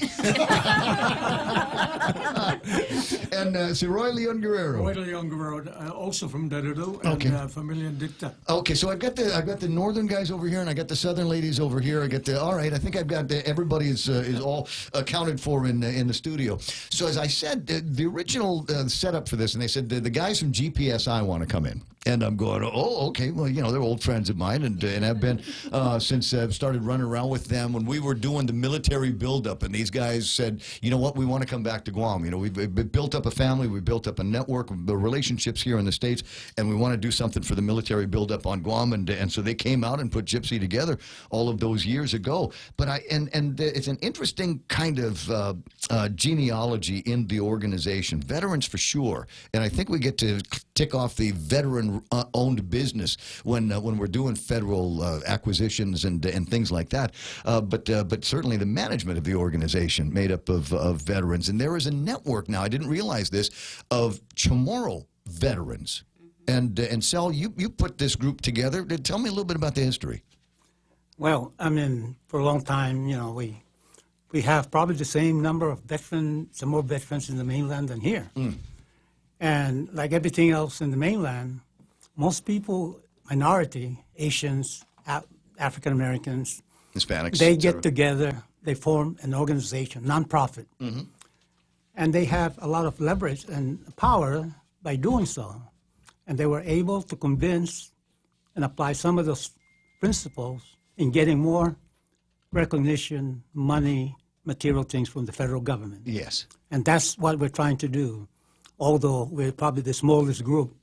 And Roy Leon Guerrero. Roy Leon Guerrero, also from Dedadu, and Familia Dicta. Okay, so I've got the northern guys over here, and I got the southern ladies over here. All right. I think I've got everybody is all accounted for in the studio. So as I said, the original setup for this, and they said the guys from GPSI want to come in. And I'm going, oh, okay. Well, they're old friends of mine, and have been since I've started running around with them when we were doing the military buildup. And these guys said, you know what, we want to come back to Guam. We've built up a family, we built up a network, the relationships here in the States, and we want to do something for the military buildup on Guam. And so they came out and put Gypsy together all of those years ago. But it's an interesting kind of genealogy in the organization. Veterans for sure, and I think we get to tick off the veteran-owned business when we're doing federal acquisitions and things like that. But certainly the management of the organization made up of veterans, and there is a network now. I didn't realize this, of Chamorro veterans. And Sal, you put this group together. Tell me a little bit about the history. Well, for a long time, we have probably the same number of veterans, some more veterans in the mainland than here. And like everything else in the mainland, most people, minority, Asians, African Americans, Hispanics, they get together, they form an organization, nonprofit. And they have a lot of leverage and power by doing so. And they were able to convince and apply some of those principles in getting more recognition, money, material things from the federal government. Yes. And that's what we're trying to do, although we're probably the smallest group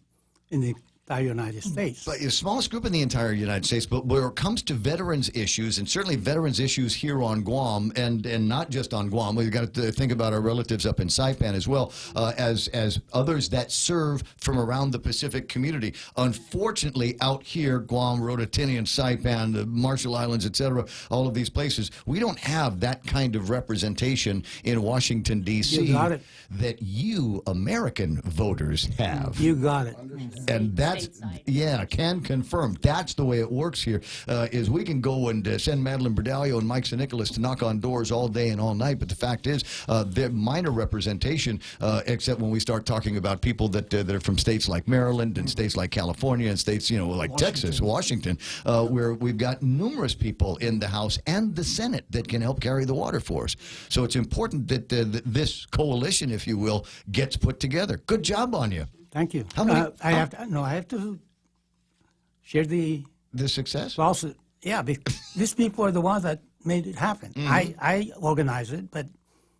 in the entire United States. But the smallest group in the entire United States, but where it comes to veterans issues, and certainly veterans issues here on Guam, and not just on Guam, we've got to think about our relatives up in Saipan as well, as others that serve from around the Pacific community. Unfortunately, out here, Guam, Rototinian, Saipan, the Marshall Islands, etc., all of these places, we don't have that kind of representation in Washington, D.C. that you American voters have. You got it. And that's can confirm. That's the way it works here, is we can go and send Madeline Berdalio and Mike St. Nicholas to knock on doors all day and all night, but the fact is they're minor representation, except when we start talking about people that are from states like Maryland and states like California and states, like Texas, Washington, where we've got numerous people in the House and the Senate that can help carry the water for us. So it's important that this coalition, if you will, gets put together. Good job on you. Thank you. How many? I have to share the success. Also, yeah, because these people are the ones that made it happen. I organized it, but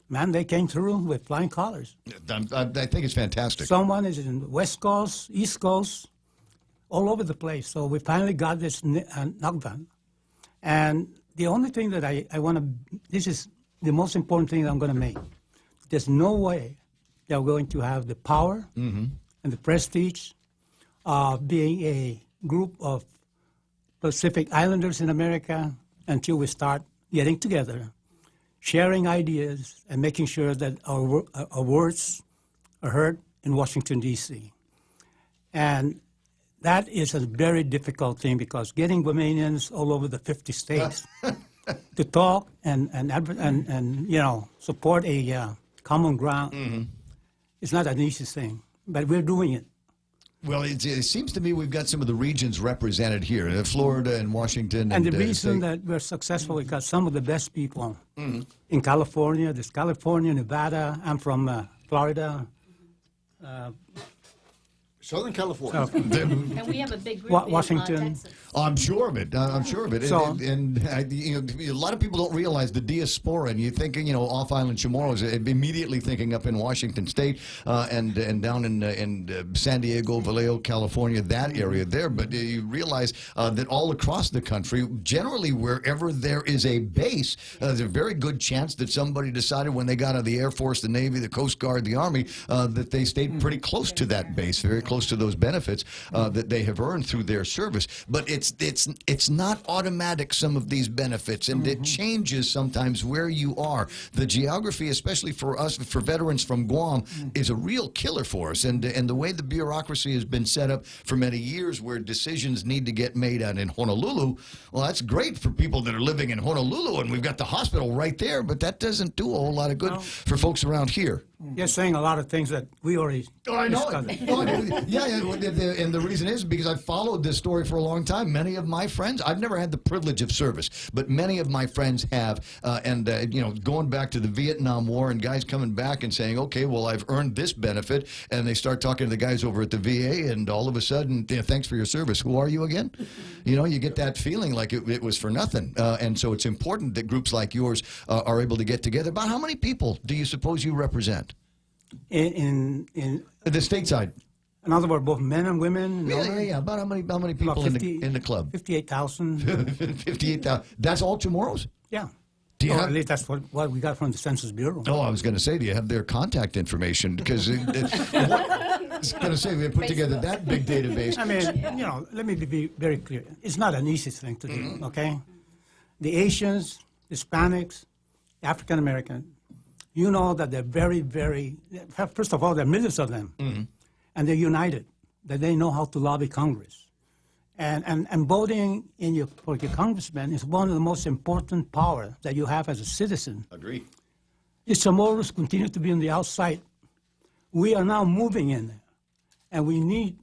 man, they came through with flying colors. I think it's fantastic. Someone is in the West Coast, East Coast, all over the place. So we finally got this knockdown. And the only thing that I want to, this is the most important thing that I'm going to make. There's no way that we're going to have the power and the prestige of being a group of Pacific Islanders in America until we start getting together, sharing ideas, and making sure that our words are heard in Washington, D.C. And that is a very difficult thing because getting Guamanians all over the 50 states to talk and support a common ground is not an easy thing, but we're doing it. Well, it seems to me we've got some of the regions represented here, Florida and Washington. And the reason that we're successful is because some of the best people in California, there's California, Nevada, I'm from Florida. Southern California. And we have a big group Washington. in Texas. I'm sure of it. I'm sure of it. So, and a lot of people don't realize the diaspora, and you think, off-island Chamorros, immediately thinking up in Washington State and down in San Diego, Vallejo, California, that area there. But you realize that all across the country, generally wherever there is a base, there's a very good chance that somebody decided when they got out of the Air Force, the Navy, the Coast Guard, the Army, that they stayed pretty close to that base, very close to those benefits that they have earned through their service. But it's not automatic, some of these benefits, and it changes sometimes where you are. The geography, especially for us, for veterans from Guam, is a real killer for us. And the way the bureaucracy has been set up for many years, where decisions need to get made out in Honolulu, well, that's great for people that are living in Honolulu, and we've got the hospital right there, but that doesn't do a whole lot of good for folks around here. You're saying a lot of things that we already discussed. Yeah, and the reason is because I've followed this story for a long time. Many of my friends, I've never had the privilege of service, but many of my friends have. Going back to the Vietnam War and guys coming back and saying, okay, well, I've earned this benefit, and they start talking to the guys over at the VA, and all of a sudden, thanks for your service. Who are you again? You get that feeling like it was for nothing. And so it's important that groups like yours are able to get together. About how many people do you suppose you represent? In the stateside. In other words, both men and women. Yeah. About how many people in the club? 58,000. 58,000. That's all Chamorros? Yeah. At least that's what we got from the Census Bureau. Oh, I was going to say, do you have their contact information? Because I was going to say, we put together that big database. I mean, let me be very clear. It's not an easy thing to do, okay? The Asians, Hispanics, African American, you know that they're very, very, first of all, there are millions of them, and they're united, that they know how to lobby Congress. And voting for your congressman is one of the most important power that you have as a citizen. Agree. If Chamorros continue to be on the outside, we are now moving in there, and we need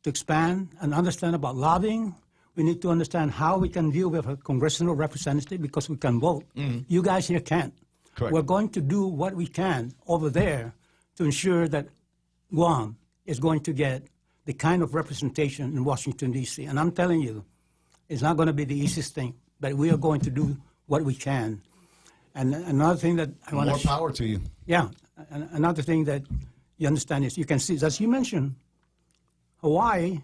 to expand and understand about lobbying. We need to understand how we can deal with a congressional representative because we can vote. You guys here can't. Correct. We're going to do what we can over there to ensure that Guam is going to get the kind of representation in Washington, D.C. And I'm telling you, it's not going to be the easiest thing, but we are going to do what we can. And another thing that I want to... More power to you. Yeah. And another thing that you understand is you can see, as you mentioned, Hawaii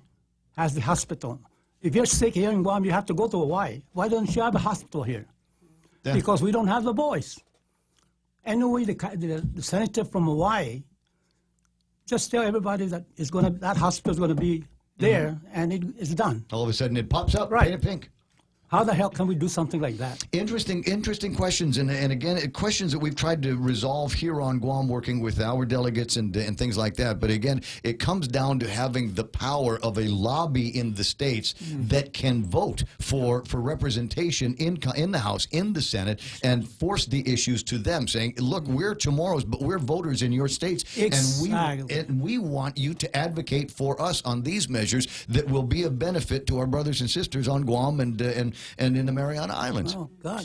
has the hospital. If you're sick here in Guam, you have to go to Hawaii. Why don't you have a hospital here? Yeah. Because we don't have the boys. Anyway, the senator from Hawaii, just tell everybody that that hospital is going to be there, and it's done. All of a sudden, it pops up, right? Painted pink. How the hell can we do something like that? Interesting questions, and again, questions that we've tried to resolve here on Guam, working with our delegates and things like that. But again, it comes down to having the power of a lobby in the states that can vote for representation in the House, in the Senate, and force the issues to them, saying, "Look, we're Chamorros, but we're voters in your states, and we want you to advocate for us on these measures that will be of benefit to our brothers and sisters on Guam and in the Mariana Islands." Oh, God.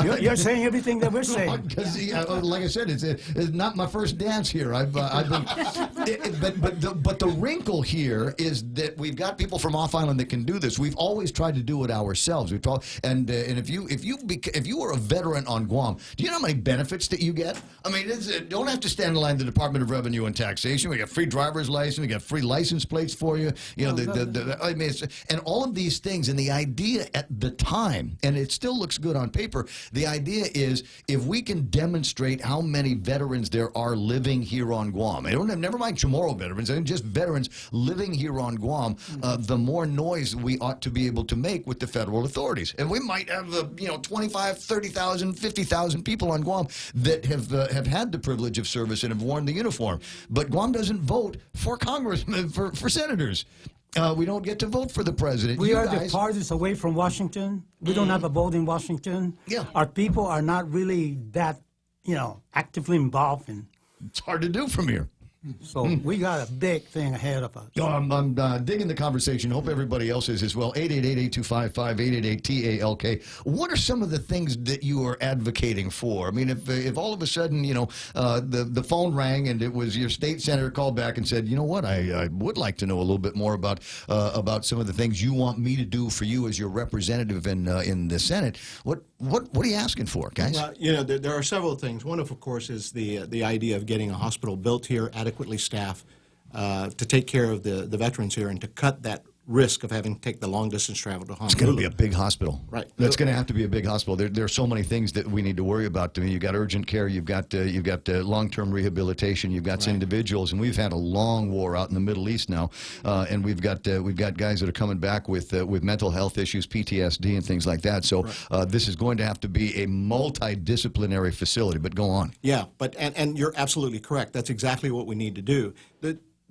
You're saying everything that we're saying. Because, like I said, it's not my first dance here. I've been, but the wrinkle here is that we've got people from off island that can do this. We've always tried to do it ourselves. And if you were a veteran on Guam, do you know how many benefits that you get? I mean, don't have to stand in line at the Department of Revenue and Taxation. We got free driver's license. We got free license plates for you. You know, I mean, and all of these things. And the idea at the time, and it still looks good on paper, the idea is if we can demonstrate how many veterans there are living here on Guam, I don't have, never mind Chamorro veterans, I mean just veterans living here on Guam, the more noise we ought to be able to make with the federal authorities. And we might have 25, 30,000, 50,000 people on Guam that have had the privilege of service and have worn the uniform. But Guam doesn't vote for congressmen, for senators. We don't get to vote for the president. We are the farthest away from Washington. We don't have a vote in Washington. Yeah. Our people are not really that, actively involved in. It's hard to do from here. So we got a big thing ahead of us. I'm digging the conversation. Hope everybody else is as well. 888-8255-888-TALK. What are some of the things that you are advocating for? I mean, if all of a sudden, the phone rang and it was your state senator called back and said, you know what, I would like to know a little bit more about some of the things you want me to do for you as your representative in the Senate. What are you asking for, guys? Well, there are several things. One of course, is the idea of getting a hospital built here, adequately staffed, to take care of the veterans here and to cut that risk of having to take the long distance travel to Honolulu. It's going to be a big hospital. Right. That's going to have to be a big hospital. There are so many things that we need to worry about. I mean, you've got urgent care, you've got long-term rehabilitation, you've got individuals, and we've had a long war out in the Middle East now, and we've got guys that are coming back with mental health issues, PTSD, and things like that. So this is going to have to be a multidisciplinary facility. But go on. Yeah, and you're absolutely correct. That's exactly what we need to do.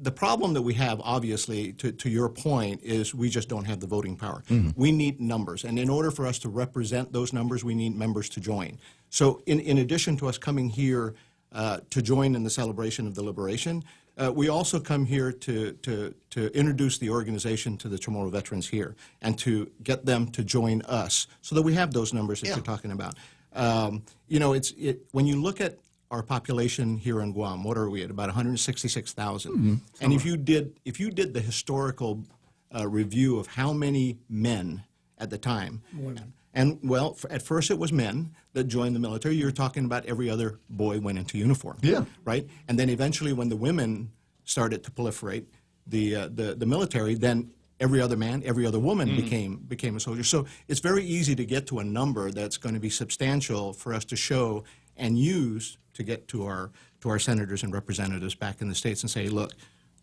The problem that we have, obviously, to your point, is we just don't have the voting power. We need numbers, and in order for us to represent those numbers, we need members to join. So in addition to us coming here to join in the celebration of the liberation, we also come here to introduce the organization to the Chamorro veterans here and to get them to join us so that we have those numbers that you're talking about. When you look at our population here in Guam, what are we at? About 166,000. And if you did the historical review of how many men at the time, and well, at first it was men that joined the military. You're talking about every other boy went into uniform. Yeah. Right? And then eventually when the women started to proliferate the military, then every other man, every other woman became a soldier. So it's very easy to get to a number that's going to be substantial for us to show and use to get to our senators and representatives back in the states and say, look,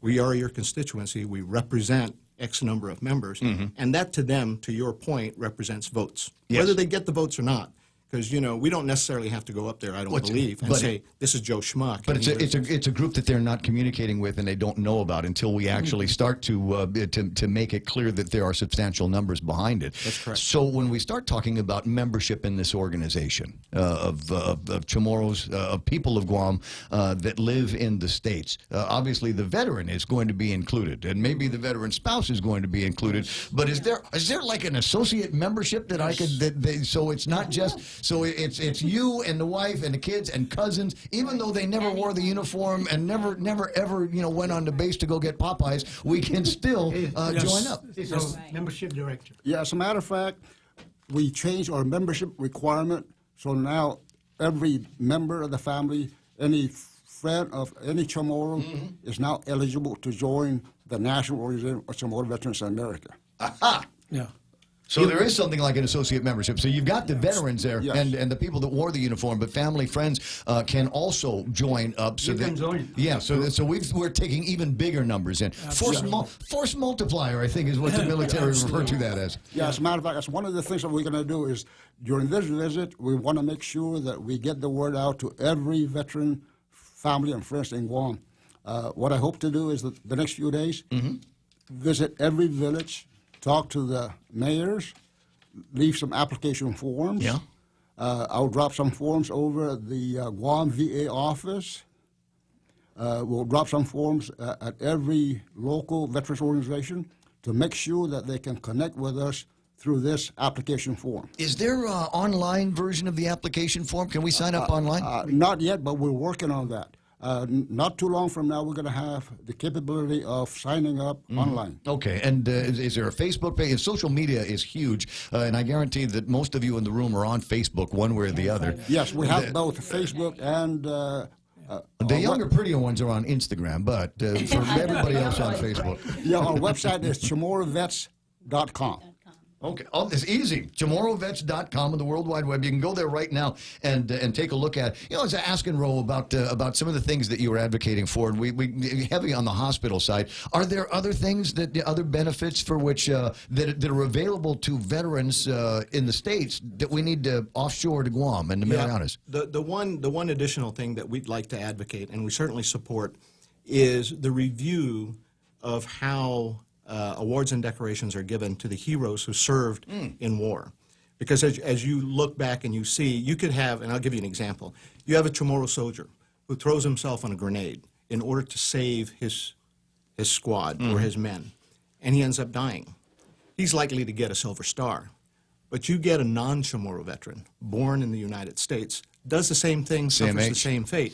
we are your constituency. We represent X number of members, and that to them, to your point, represents votes, whether they get the votes or not. Because we don't necessarily have to go up there, I don't believe, and say this is Joe Schmuck. But it's a group that they're not communicating with and they don't know about until we actually start to make it clear that there are substantial numbers behind it. That's correct. So when we start talking about membership in this organization of Chamorros, of people of Guam that live in the states, obviously the veteran is going to be included, and maybe the veteran spouse is going to be included. But is there like an associate membership that I could so it's not just. So it's you and the wife and the kids and cousins, even though they never wore the uniform and never ever went on the base to go get Popeyes, we can still join up. So, membership director. Yeah, as a matter of fact, we changed our membership requirement, so now every member of the family, any friend of any Chamorro is now eligible to join the National Organization of Chamorro Veterans in America. Aha! Yeah. So there is something like an associate membership. So you've got the veterans there and the people that wore the uniform, but family, friends can also join up. So You can join. Yeah, so we're taking even bigger numbers in. Force multiplier, I think, is what the military refer to that as. Yeah, as a matter of fact, that's one of the things that we're going to do is during this visit, we want to make sure that we get the word out to every veteran family and friends in Guam. What I hope to do is the next few days, visit every village, talk to the mayors, leave some application forms. Yeah. I'll drop some forms over at the Guam VA office. We'll drop some forms at every local veterans organization to make sure that they can connect with us through this application form. Is there an online version of the application form? Can we sign up online? Not yet, but we're working on that. Not too long from now, we're going to have the capability of signing up online. Okay, and is there a Facebook page? Social media is huge, and I guarantee that most of you in the room are on Facebook one way or the other. Yes, we have both Facebook and... the younger, prettier ones are on Instagram, but for everybody else on Facebook. Yeah, our website is chamorrovets.com. Okay, it's easy. ChamorroVets.com on the World Wide Web. You can go there right now and take a look at. I was asking Ro about some of the things that you were advocating for, and we heavy on the hospital side. Are there other things other benefits for which that are available to veterans in the States that we need to offshore to Guam and the Marianas? The one additional thing that we'd like to advocate, and we certainly support, is the review of how awards and decorations are given to the heroes who served in war. Because as you look back and you see, you could have, and I'll give you an example, you have a Chamorro soldier who throws himself on a grenade in order to save his squad or his men, and he ends up dying. He's likely to get a Silver Star. But you get a non-Chamorro veteran, born in the United States, does the same thing, suffers the same fate,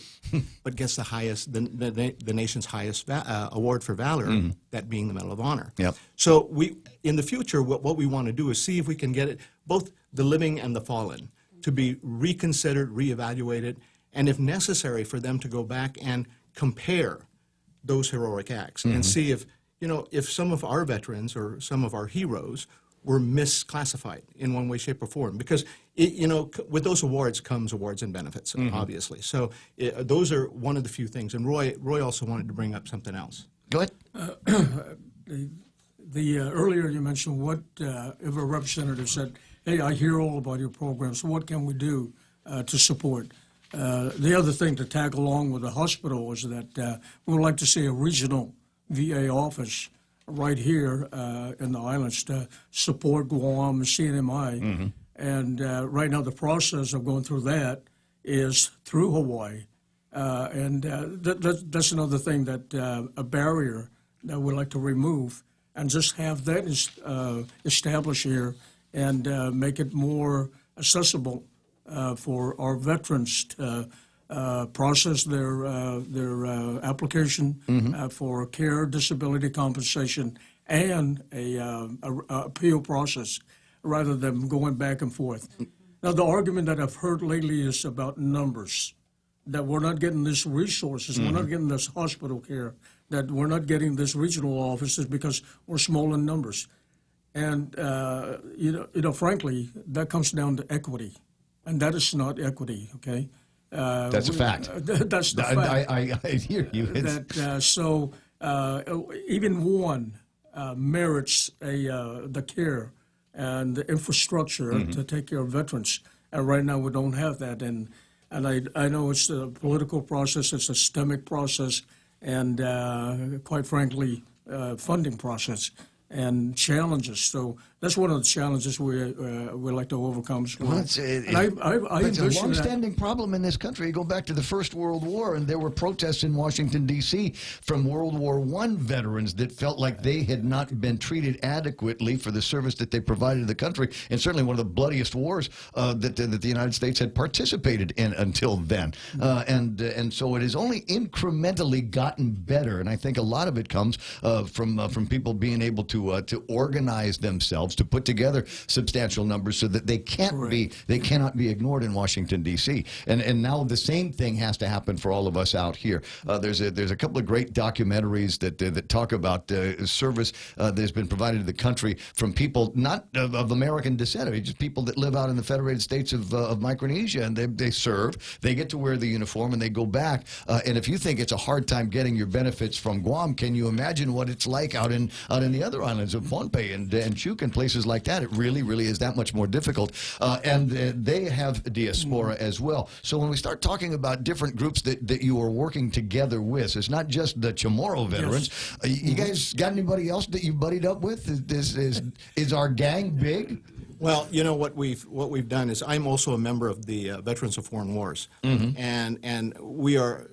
but gets the highest, the nation's highest award for valor, that being the Medal of Honor. Yep. So in the future, what we want to do is see if we can get it, both the living and the fallen, to be reconsidered, reevaluated, and if necessary, for them to go back and compare those heroic acts and see if some of our veterans or some of our heroes were misclassified in one way, shape, or form. Because, with those awards comes awards and benefits, obviously. So those are one of the few things. And Roy also wanted to bring up something else. Go ahead. Earlier you mentioned what if a representative said, hey, I hear all about your program, so what can we do to support? The other thing to tag along with the hospital is that we would like to see a regional VA office right here in the islands to support Guam and CNMI. And right now the process of going through that is through Hawaii. That's another thing that a barrier that we'd like to remove and just have that established here and make it more accessible for our veterans to process their application for care, disability compensation, and a appeal process, rather than going back and forth. Now, the argument that I've heard lately is about numbers, that we're not getting this resources, we're not getting this hospital care, that we're not getting this regional offices because we're small in numbers. And, frankly, that comes down to equity, and that is not equity, okay? That's a fact. That's the fact. I hear you. Even one merits the care and the infrastructure to take care of veterans. And right now we don't have that. And I know it's a political process, it's a systemic process, and quite frankly, funding process and challenges. So that's one of the challenges we like to overcome. It's a long-standing problem in this country. You go back to the First World War, and there were protests in Washington, D.C. from World War I veterans that felt like they had not been treated adequately for the service that they provided to the country, and certainly one of the bloodiest wars that the United States had participated in until then. And so it has only incrementally gotten better, and I think a lot of it comes from people being able to to organize themselves to put together substantial numbers so that they cannot be ignored in Washington D.C. And now the same thing has to happen for all of us out here. There's a couple of great documentaries that talk about service that's been provided to the country from people not of American descent, just people that live out in the Federated States of Micronesia, and they serve. They get to wear the uniform and they go back. And if you think it's a hard time getting your benefits from Guam, can you imagine what it's like out in the other islands of Pohnpei and Chuuk and places like that? It really is that much more difficult. And they have diaspora as well. So when we start talking about different groups that you are working together with, it's not just the Chamorro veterans. Yes. You guys got anybody else that you buddied up with? Is our gang big? Well, you know what we've done is I'm also a member of the Veterans of Foreign Wars, and we are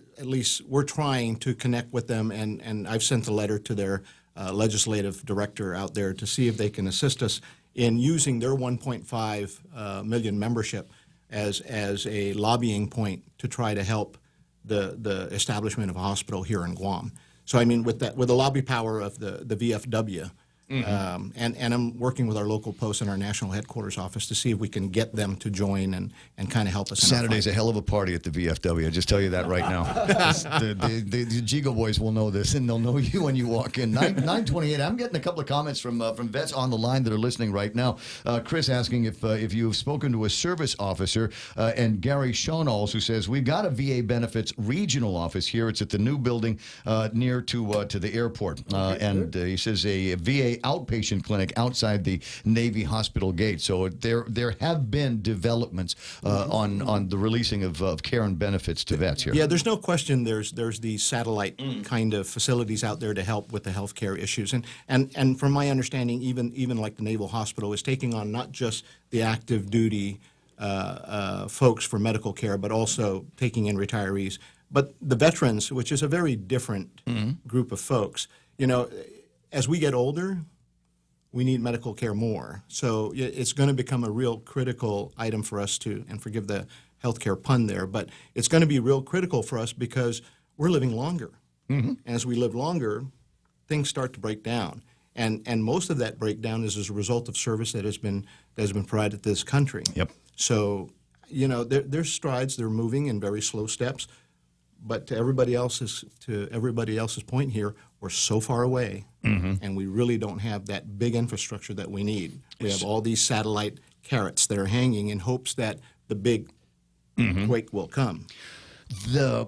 we're trying to connect with them, and I've sent a letter to their legislative director out there to see if they can assist us in using their 1.5 million membership as a lobbying point to try to help the establishment of a hospital here in Guam. So I mean, with the lobby power of the VFW. And I'm working with our local post and our national headquarters office to see if we can get them to join and kind of help us. Saturday's a hell of a party at the VFW. I just tell you that right now. the Jigo boys will know this, and they'll know you when you walk in. 928. I'm getting a couple of comments from vets on the line that are listening right now. Chris asking if you've spoken to a service officer, and Gary Shonals, who says we've got a VA benefits regional office here. It's at the new building near to the airport, and he says a VA outpatient clinic outside the Navy hospital gate. So there have been developments on the releasing of care and benefits to vets here. Yeah, there's no question there's these satellite kind of facilities out there to help with the health care issues. And from my understanding, even like the Naval Hospital is taking on not just the active duty folks for medical care, but also taking in retirees. But the veterans, which is a very different group of folks, you know, as we get older, we need medical care more. So it's going to become a real critical item for us to, and forgive the healthcare pun there, but it's going to be real critical for us because we're living longer. And as we live longer, things start to break down. And most of that breakdown is as a result of service that has been provided to this country. Yep. So, you know, there's strides, they're moving in very slow steps. But to everybody else's point here, we're so far away, and we really don't have that big infrastructure that we need. We have all these satellite carrots that are hanging in hopes that the big quake will come.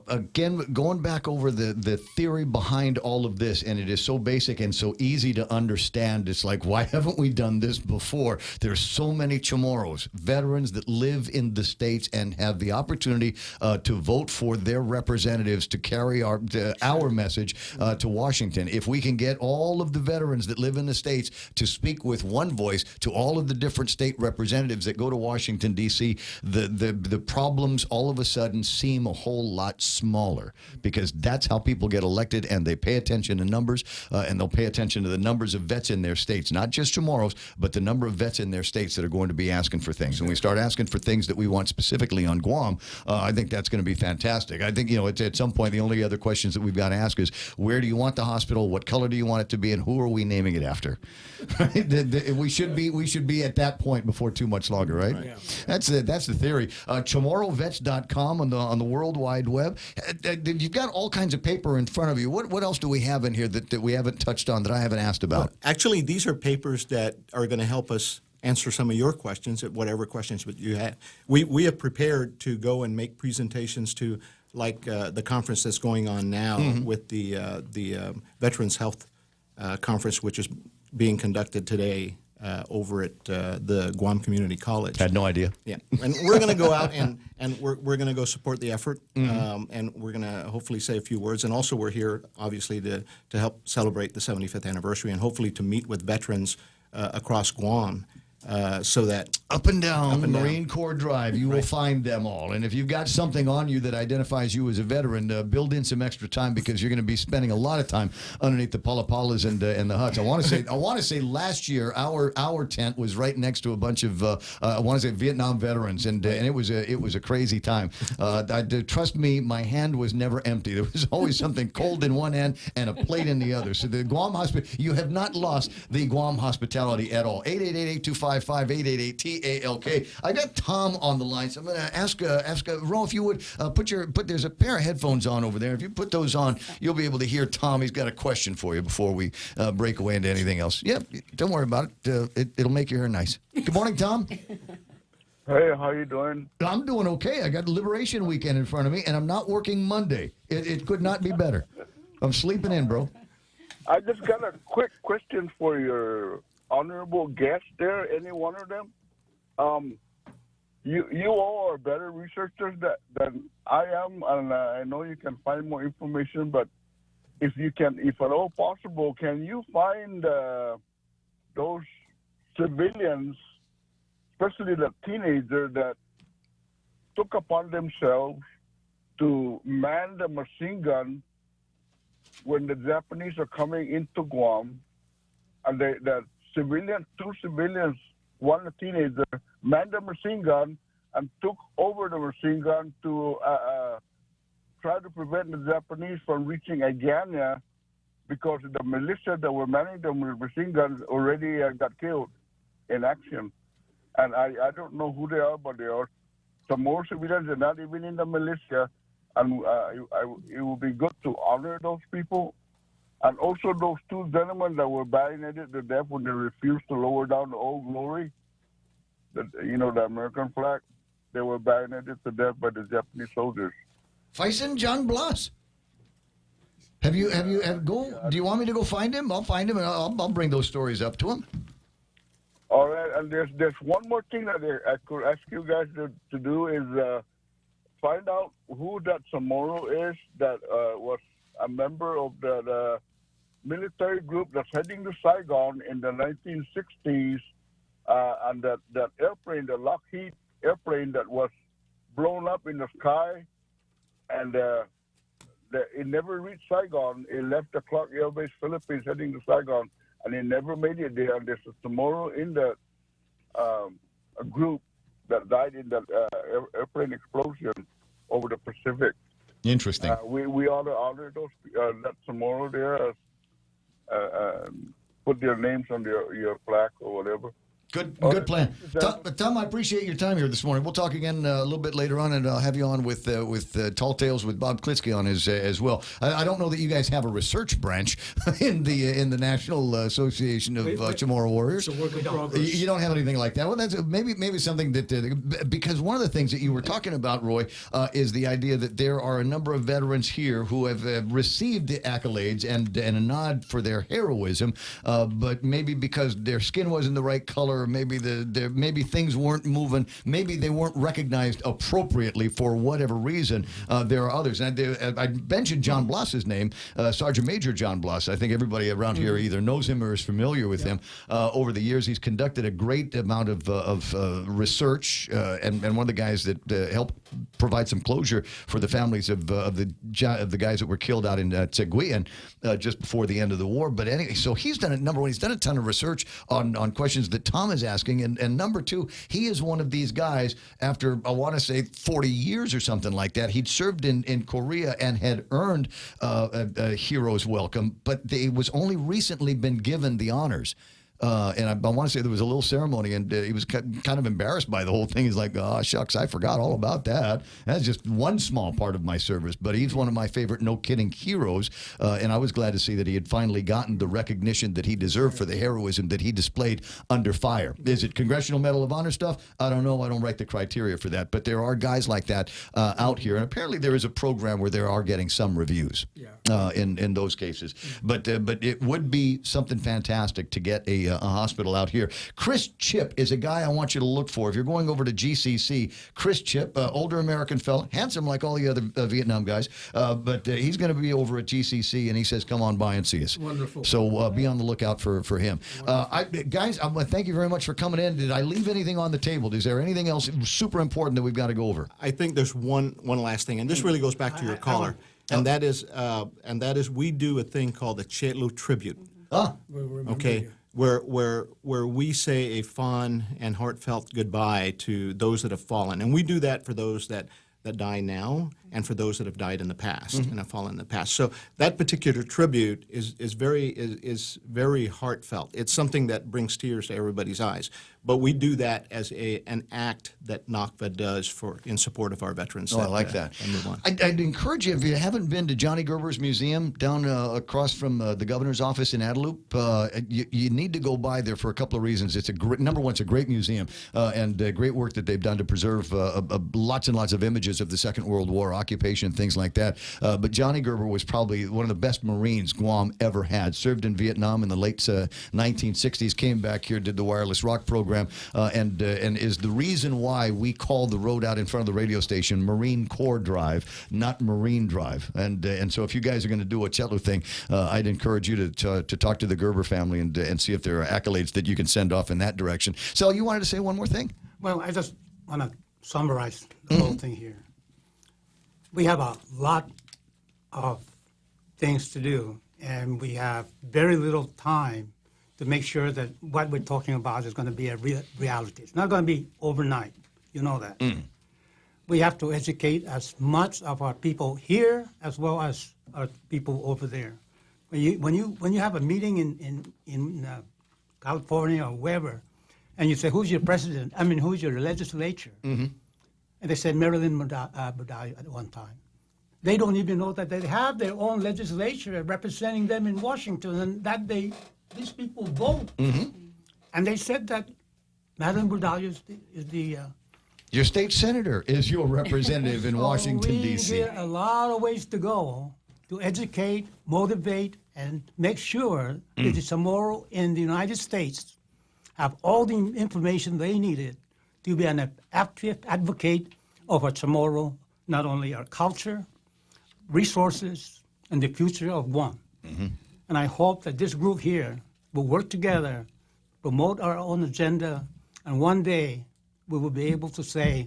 Again, going back over the theory behind all of this, and it is so basic and so easy to understand. It's like, why haven't we done this before? There's so many Chamorros, veterans that live in the States and have the opportunity to vote for their representatives to carry our message to Washington. If we can get all of the veterans that live in the States to speak with one voice to all of the different state representatives that go to Washington, D.C., the problems all of a sudden seem a whole lot smaller, because that's how people get elected, and they pay attention to numbers, and they'll pay attention to the numbers of vets in their states, not just Chamorros, but the number of vets in their states that are going to be asking for things. And we start asking for things that we want specifically on Guam, I think that's going to be fantastic. I think, you know, at some point, the only other questions that we've got to ask is, where do you want the hospital? What color do you want it to be? And who are we naming it after? We should be at that point before too much longer, right? Yeah. That's the theory. ChamorroVets.com on the World Wide Web. You've got all kinds of paper in front of you. What else do we have in here that we haven't touched on, that I haven't asked about? Well, actually, these are papers that are going to help us answer some of your questions, whatever questions you have. We have prepared to go and make presentations to, like the conference that's going on now with the Veterans Health Conference, which is being conducted today over at the Guam Community College. Had no idea. Yeah, and we're going to go out and we're going to go support the effort, and we're going to hopefully say a few words. And also, we're here obviously to help celebrate the 75th anniversary, and hopefully to meet with veterans across Guam so that up and down Marine Corps Drive, you will find them all. And if you've got something on you that identifies you as a veteran, build in some extra time because you're going to be spending a lot of time underneath the palapalas and the huts. I want to say last year our tent was right next to a bunch of I want to say Vietnam veterans, and it was a crazy time. Trust me, my hand was never empty. There was always something cold in one hand and a plate in the other. So the Guam hospital, you have not lost the Guam hospitality at all. 888-825-5888-TALK. I got Tom on the line, so I'm going to ask Ro, if you would there's a pair of headphones on over there. If you put those on, you'll be able to hear Tom. He's got a question for you before we break away into anything else. Yep, don't worry about it. It'll make your hair nice. Good morning, Tom. Hey, how you doing? I'm doing okay. I got Liberation Weekend in front of me, and I'm not working Monday. It could not be better. I'm sleeping in, bro. I just got a quick question for your honorable guest there, any one of them. You all are better researchers than I am, and I know you can find more information, but if at all possible, can you find those civilians, especially the teenager that took upon themselves to man the machine gun when the Japanese are coming into Guam, and two civilians, one a teenager, manned the machine gun and took over the machine gun to try to prevent the Japanese from reaching Agana, because the militia that were manning the machine guns already got killed in action. And I don't know who they are, but they are some more civilians. They're not even in the militia. And it would be good to honor those people. And also those two gentlemen that were bayoneted to death when they refused to lower down the Old Glory, the American flag. They were bayoneted to death by the Japanese soldiers. Faison John Blas. Do you want me to go find him? I'll find him and I'll bring those stories up to him. All right, and there's one more thing that I could ask you guys to do is find out who that Chamorro is that was a member of the military group that's heading to Saigon in the 1960s, and that airplane, the Lockheed airplane that was blown up in the sky, and it never reached Saigon. It left the Clark Air Base, Philippines, heading to Saigon, and it never made it there. And there's a Chamorro in that a group that died in that airplane explosion over the Pacific. Interesting. We ought to honor those that Chamorro there, put their names on your plaque or whatever. Good plan. Tom, I appreciate your time here this morning. We'll talk again a little bit later on, and I'll have you on with Tall Tales with Bob Klitsky on as well. I don't know that you guys have a research branch in the National Association of Chamorro Warriors. It's a work in progress. You don't have anything like that. Well, that's maybe something that because one of the things that you were talking about, Roy, is the idea that there are a number of veterans here who have received the accolades and a nod for their heroism, but maybe because their skin wasn't the right color. Maybe maybe things weren't moving. Maybe they weren't recognized appropriately for whatever reason. There are others. And I mentioned John Blas's name, Sergeant Major John Blas. I think everybody around here either knows him or is familiar with him. Over the years, he's conducted a great amount of research, and one of the guys that helped provide some closure for the families of the guys that were killed out in Seguin just before the end of the war. But anyway, so he's done it. Number one, he's done a ton of research on questions that Tom is asking, and number two, he is one of these guys. After I want to say 40 years or something like that, he'd served in Korea and had earned a hero's welcome, but he was only recently been given the honors. And I want to say there was a little ceremony, and he was kind of embarrassed by the whole thing. He's like, oh, shucks, I forgot all about that. That's just one small part of my service. But he's one of my favorite, no kidding, heroes. And I was glad to see that he had finally gotten the recognition that he deserved for the heroism that he displayed under fire. Is it Congressional Medal of Honor stuff? I don't know. I don't write the criteria for that. But there are guys like that out here. And apparently there is a program where they are getting some reviews in those cases. But it would be something fantastic to get a hospital out here. Chris Chip is a guy I want you to look for. If you're going over to GCC, Chris Chip, older American fellow, handsome like all the other Vietnam guys, but he's going to be over at GCC, and he says, come on by and see us. Wonderful. So be on the lookout for him. Guys, thank you very much for coming in. Did I leave anything on the table? Is there anything else super important that we've got to go over? I think there's one last thing, and this really goes back to your caller, and that is we do a thing called the Chetlu Tribute. Okay, where we say a fond and heartfelt goodbye to those that have fallen, and we do that for those that die now and for those that have died in the past and have fallen in the past. So that particular tribute is very heartfelt. It's something that brings tears to everybody's eyes. But we do that as an act that NACVA does in support of our veterans. I like that. Move on. I'd encourage you, if you haven't been to Johnny Gerber's museum down across from the governor's office in Adelup, you need to go by there for a couple of reasons. It's number one, it's a great museum and great work that they've done to preserve lots and lots of images of the Second World War, occupation, things like that. But Johnny Gerber was probably one of the best Marines Guam ever had. Served in Vietnam in the late 1960s, came back here, did the wireless rock program, and is the reason why we call the road out in front of the radio station Marine Corps Drive, not Marine Drive. And so if you guys are going to do a Chetlu thing, I'd encourage you to talk to the Gerber family and see if there are accolades that you can send off in that direction. So you wanted to say one more thing? Well, I just want to summarize the whole thing here. We have a lot of things to do, and we have very little time to make sure that what we're talking about is going to be a reality. It's not going to be overnight. You know that. We have to educate as much of our people here as well as our people over there. When you have a meeting in California or wherever, and you say, who's your president? I mean, who's your legislature? And they said Marilyn Badai at one time. They don't even know that they have their own legislature representing them in Washington, and that these people vote. And they said that Marilyn Badai is the your state senator is your representative in Washington, D.C. We have a lot of ways to go to educate, motivate, and make sure that the Chamorro in the United States have all the information they needed to be an active advocate of our Chamorro, not only our culture, resources, and the future of Guam. And I hope that this group here will work together, promote our own agenda, and one day we will be able to say,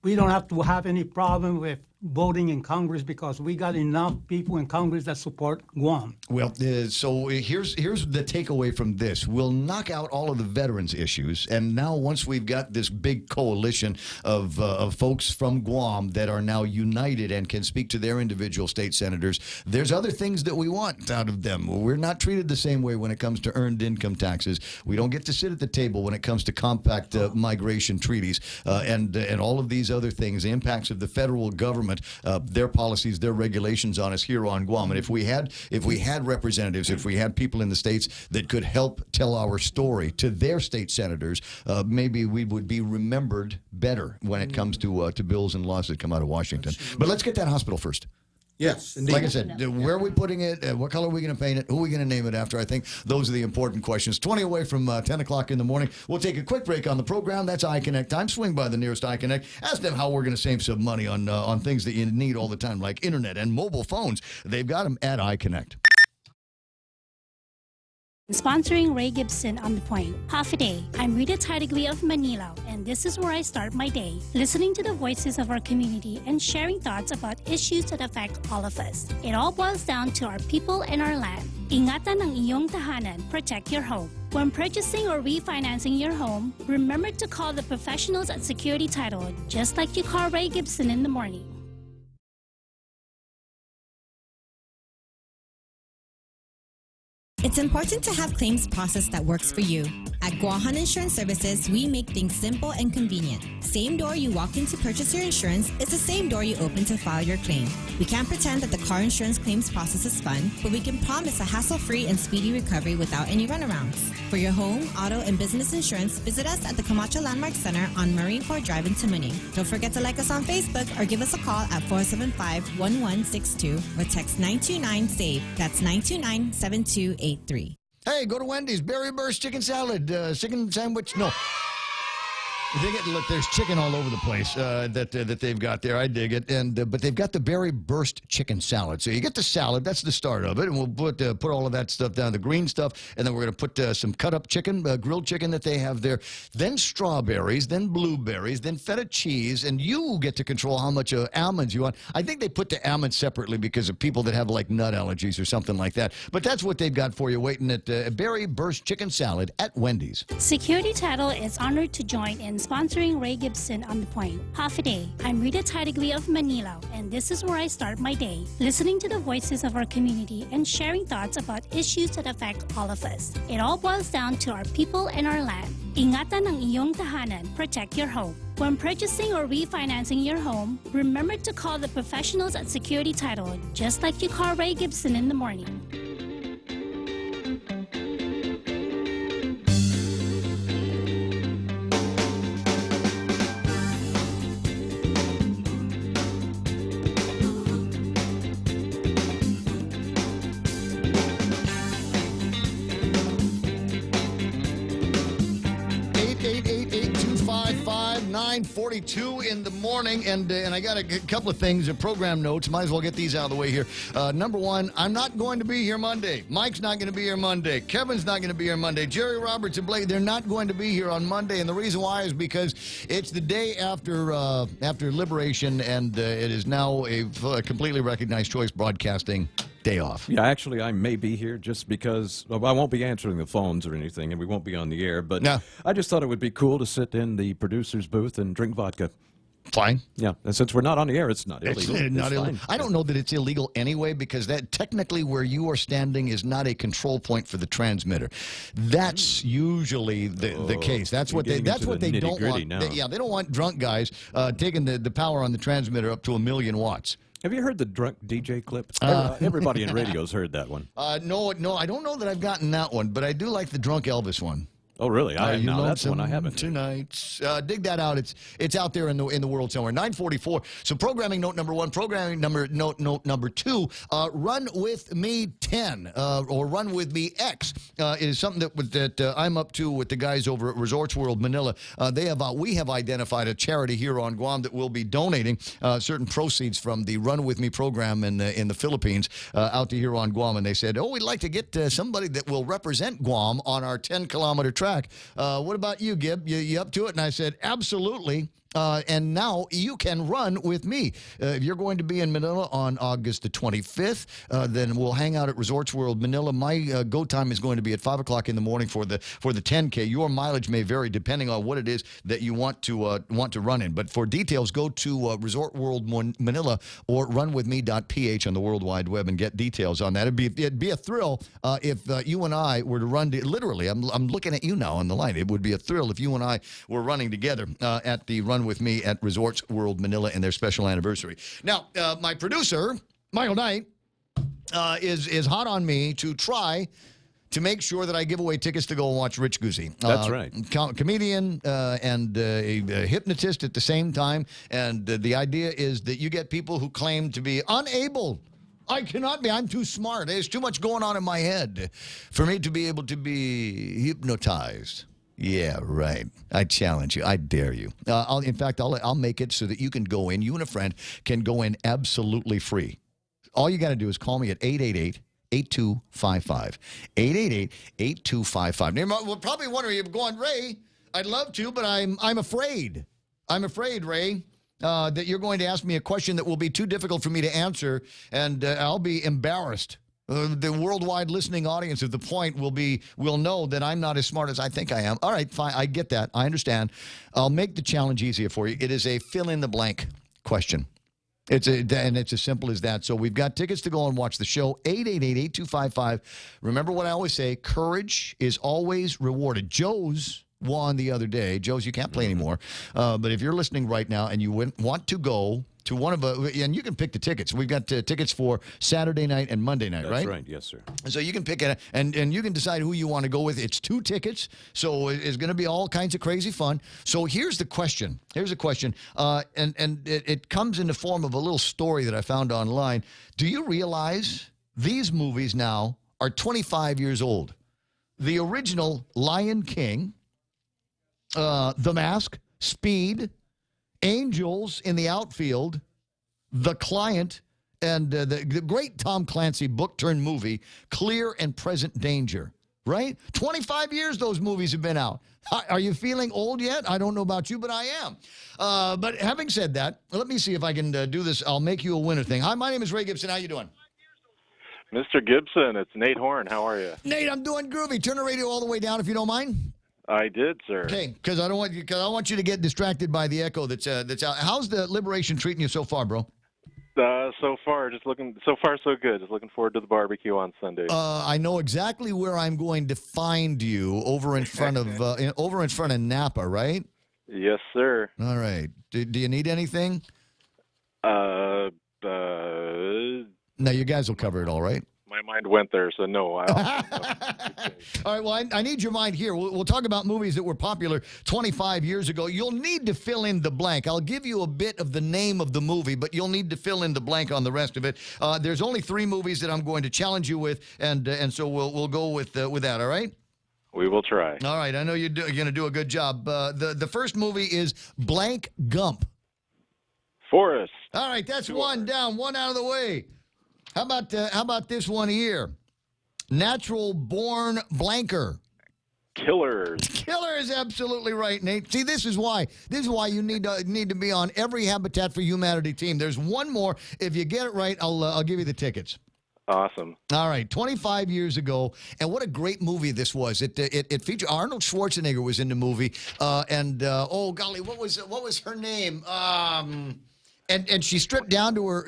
we don't have to have any problem with voting in Congress because we got enough people in Congress that support Guam. Well, so here's the takeaway from this. We'll knock out all of the veterans issues, and now once we've got this big coalition of folks from Guam that are now united and can speak to their individual state senators, there's other things that we want out of them. We're not treated the same way when it comes to earned income taxes. We don't get to sit at the table when it comes to compact migration treaties and all of these other things, the impacts of the federal government, their policies, their regulations on us here on Guam. And if we had representatives, if we had people in the states that could help tell our story to their state senators, maybe we would be remembered better when it comes to bills and laws that come out of Washington. But let's get that hospital first. Yes, indeed. Like I said, where are we putting it? What color are we going to paint it? Who are we going to name it after? I think those are the important questions. 20 away from 10 o'clock in the morning. We'll take a quick break on the program. That's iConnect time. Swing by the nearest iConnect. Ask them how we're going to save some money on things that you need all the time, like internet and mobile phones. They've got them at iConnect. Sponsoring Ray Gibson on The Point. Half a day. I'm Rita Tidigli of Manila, and this is where I start my day. Listening to the voices of our community and sharing thoughts about issues that affect all of us. It all boils down to our people and our land. Ingatan ang iyong tahanan. Protect your home. When purchasing or refinancing your home, remember to call the professionals at Security Title, just like you call Ray Gibson in the morning. It's important to have claims process that works for you. At Guahan Insurance Services, we make things simple and convenient. Same door you walk in to purchase your insurance is the same door you open to file your claim. We can't pretend that the car insurance claims process is fun, but we can promise a hassle-free and speedy recovery without any runarounds. For your home, auto, and business insurance, visit us at the Camacho Landmark Center on Marine Corps Drive in Tamuning. Don't forget to like us on Facebook or give us a call at 475-1162 or text 929-SAVE. That's 929-7283. Hey, go to Wendy's. Berry Burst chicken salad, chicken sandwich. No. Look, there's chicken all over the place that they've got there. I dig it, but they've got the Berry Burst chicken salad. So you get the salad. That's the start of it, and we'll put all of that stuff down, the green stuff, and then we're going to put some cut up chicken, grilled chicken that they have there. Then strawberries, then blueberries, then feta cheese, and you get to control how much almonds you want. I think they put the almonds separately because of people that have like nut allergies or something like that. But that's what they've got for you waiting at Berry Burst chicken salad at Wendy's. Security Title is honored to join in sponsoring Ray Gibson on the Point. Half a day. I'm Rita Tidegui of Manila, and this is where I start my day, listening to the voices of our community and sharing thoughts about issues that affect all of us. It all boils down to our people and our land. Ingatan ang iyong tahanan. Protect your home. When purchasing or refinancing your home, remember to call the professionals at Security Title, just like you call Ray Gibson in the morning. 9:42 in the morning, and I got a couple of things, program notes. Might as well get these out of the way here. Number one, I'm not going to be here Monday. Mike's not going to be here Monday. Kevin's not going to be here Monday. Jerry Roberts and Blake, they're not going to be here on Monday, and the reason why is because it's the day after Liberation, and it is now a completely recognized choice broadcasting day off. Yeah, actually, I may be here just because I won't be answering the phones or anything, and we won't be on the air. But no. I just thought it would be cool to sit in the producer's booth and drink vodka. Fine. Yeah, and since we're not on the air, it's not illegal. It's not illegal. Fine. I don't know that it's illegal anyway, because that technically where you are standing is not a control point for the transmitter. That's usually the case. That's what they don't want. They don't want drunk guys taking the power on the transmitter up to 1,000,000 watts. Have you heard the drunk DJ clip? Everybody in radio's heard that one. No, I don't know that I've gotten that one, but I do like the drunk Elvis one. Oh, really? That's one I haven't. Tonight. Dig that out. It's out there in the world somewhere. 9:44. So programming note number one. Programming note number two. Run with me 10 or Run with me X is something that I'm up to with the guys over at Resorts World Manila. We have identified a charity here on Guam that will be donating certain proceeds from the Run with Me program in the Philippines out to here on Guam, and they said, we'd like to get somebody that will represent Guam on our 10-kilometer track. What about you, Gib? You up to it? And I said, absolutely. And now you can run with me. If you're going to be in Manila on August the 25th, then we'll hang out at Resorts World Manila. My go time is going to be at 5 o'clock in the morning for the 10K. Your mileage may vary depending on what it is that you want to run in. But for details, go to Resort World Manila or runwithme.ph on the World Wide Web and get details on that. It'd be a thrill if you and I were to run. Literally, I'm looking at you now on the line. It would be a thrill if you and I were running together at the Run with me at Resorts World Manila and their special anniversary. Now, my producer, Michael Knight, is hot on me to try to make sure that I give away tickets to go and watch Rich Guzzi. That's right. Comedian and a hypnotist at the same time. And the idea is that you get people who claim to be unable. I cannot be. I'm too smart. There's too much going on in my head for me to be able to be hypnotized. Yeah, right. I challenge you. I dare you. I'll make it so that you can go in. You and a friend can go in absolutely free. All you got to do is call me at 888-8255. 888-8255. Now, you're probably wondering, you're going, Ray, I'd love to, but I'm afraid. I'm afraid, Ray, that you're going to ask me a question that will be too difficult for me to answer, and I'll be embarrassed. The worldwide listening audience of The Point will know that I'm not as smart as I think I am. All right, fine. I get that. I understand. I'll make the challenge easier for you. It is a fill-in-the-blank question. And it's as simple as that. So we've got tickets to go and watch the show. 888-8255. Remember what I always say, courage is always rewarded. Joe's won the other day. Joe's, you can't play anymore. But if you're listening right now and you want to go to one of and you can pick the tickets. We've got tickets for Saturday night and Monday night, right? That's right, yes, sir. So you can pick it, and you can decide who you want to go with. It's 2 tickets, so it's going to be all kinds of crazy fun. So here's the question. And it comes in the form of a little story that I found online. Do you realize these movies now are 25 years old? the original Lion King, The Mask, Speed, Angels in the Outfield, The Client, and the great Tom Clancy book-turned-movie, Clear and Present Danger, right? 25 years those movies have been out. Are you feeling old yet? I don't know about you, but I am. But having said that, let me see if I can do this. I'll make you a winner thing. Hi, my name is Ray Gibson. How you doing? Mr. Gibson, it's Nate Horn. How are you? Nate, I'm doing groovy. Turn the radio all the way down if you don't mind. I did, sir. Okay, because I want you to get distracted by the echo that's out. How's the Liberation treating you so far, bro? So far, so good. Just looking forward to the barbecue on Sunday. I know exactly where I'm going to find you over in front of Napa, right? Yes, sir. All right. Do you need anything? No, you guys will cover it all, right? my mind went there, so no. All right, well, I need your mind here. We'll talk about movies that were popular 25 years ago. You'll need to fill in the blank. I'll give you a bit of the name of the movie, but you'll need to fill in the blank on the rest of it. There's only 3 movies that I'm going to challenge you with, and so we'll go with that, all right? We will try. All right, I know you're going to do a good job. The first movie is Blank Gump. Forrest. All right, that's one down, one out of the way. How about this one here? Natural Born Blanker. Killers. Killer is absolutely right, Nate. See, this is why you need to be on every Habitat for Humanity team. There's one more. If you get it right, I'll give you the tickets. Awesome. All right, 25 years ago, and what a great movie this was. It featured Arnold Schwarzenegger was in the movie, and oh golly, what was her name? And she stripped down to her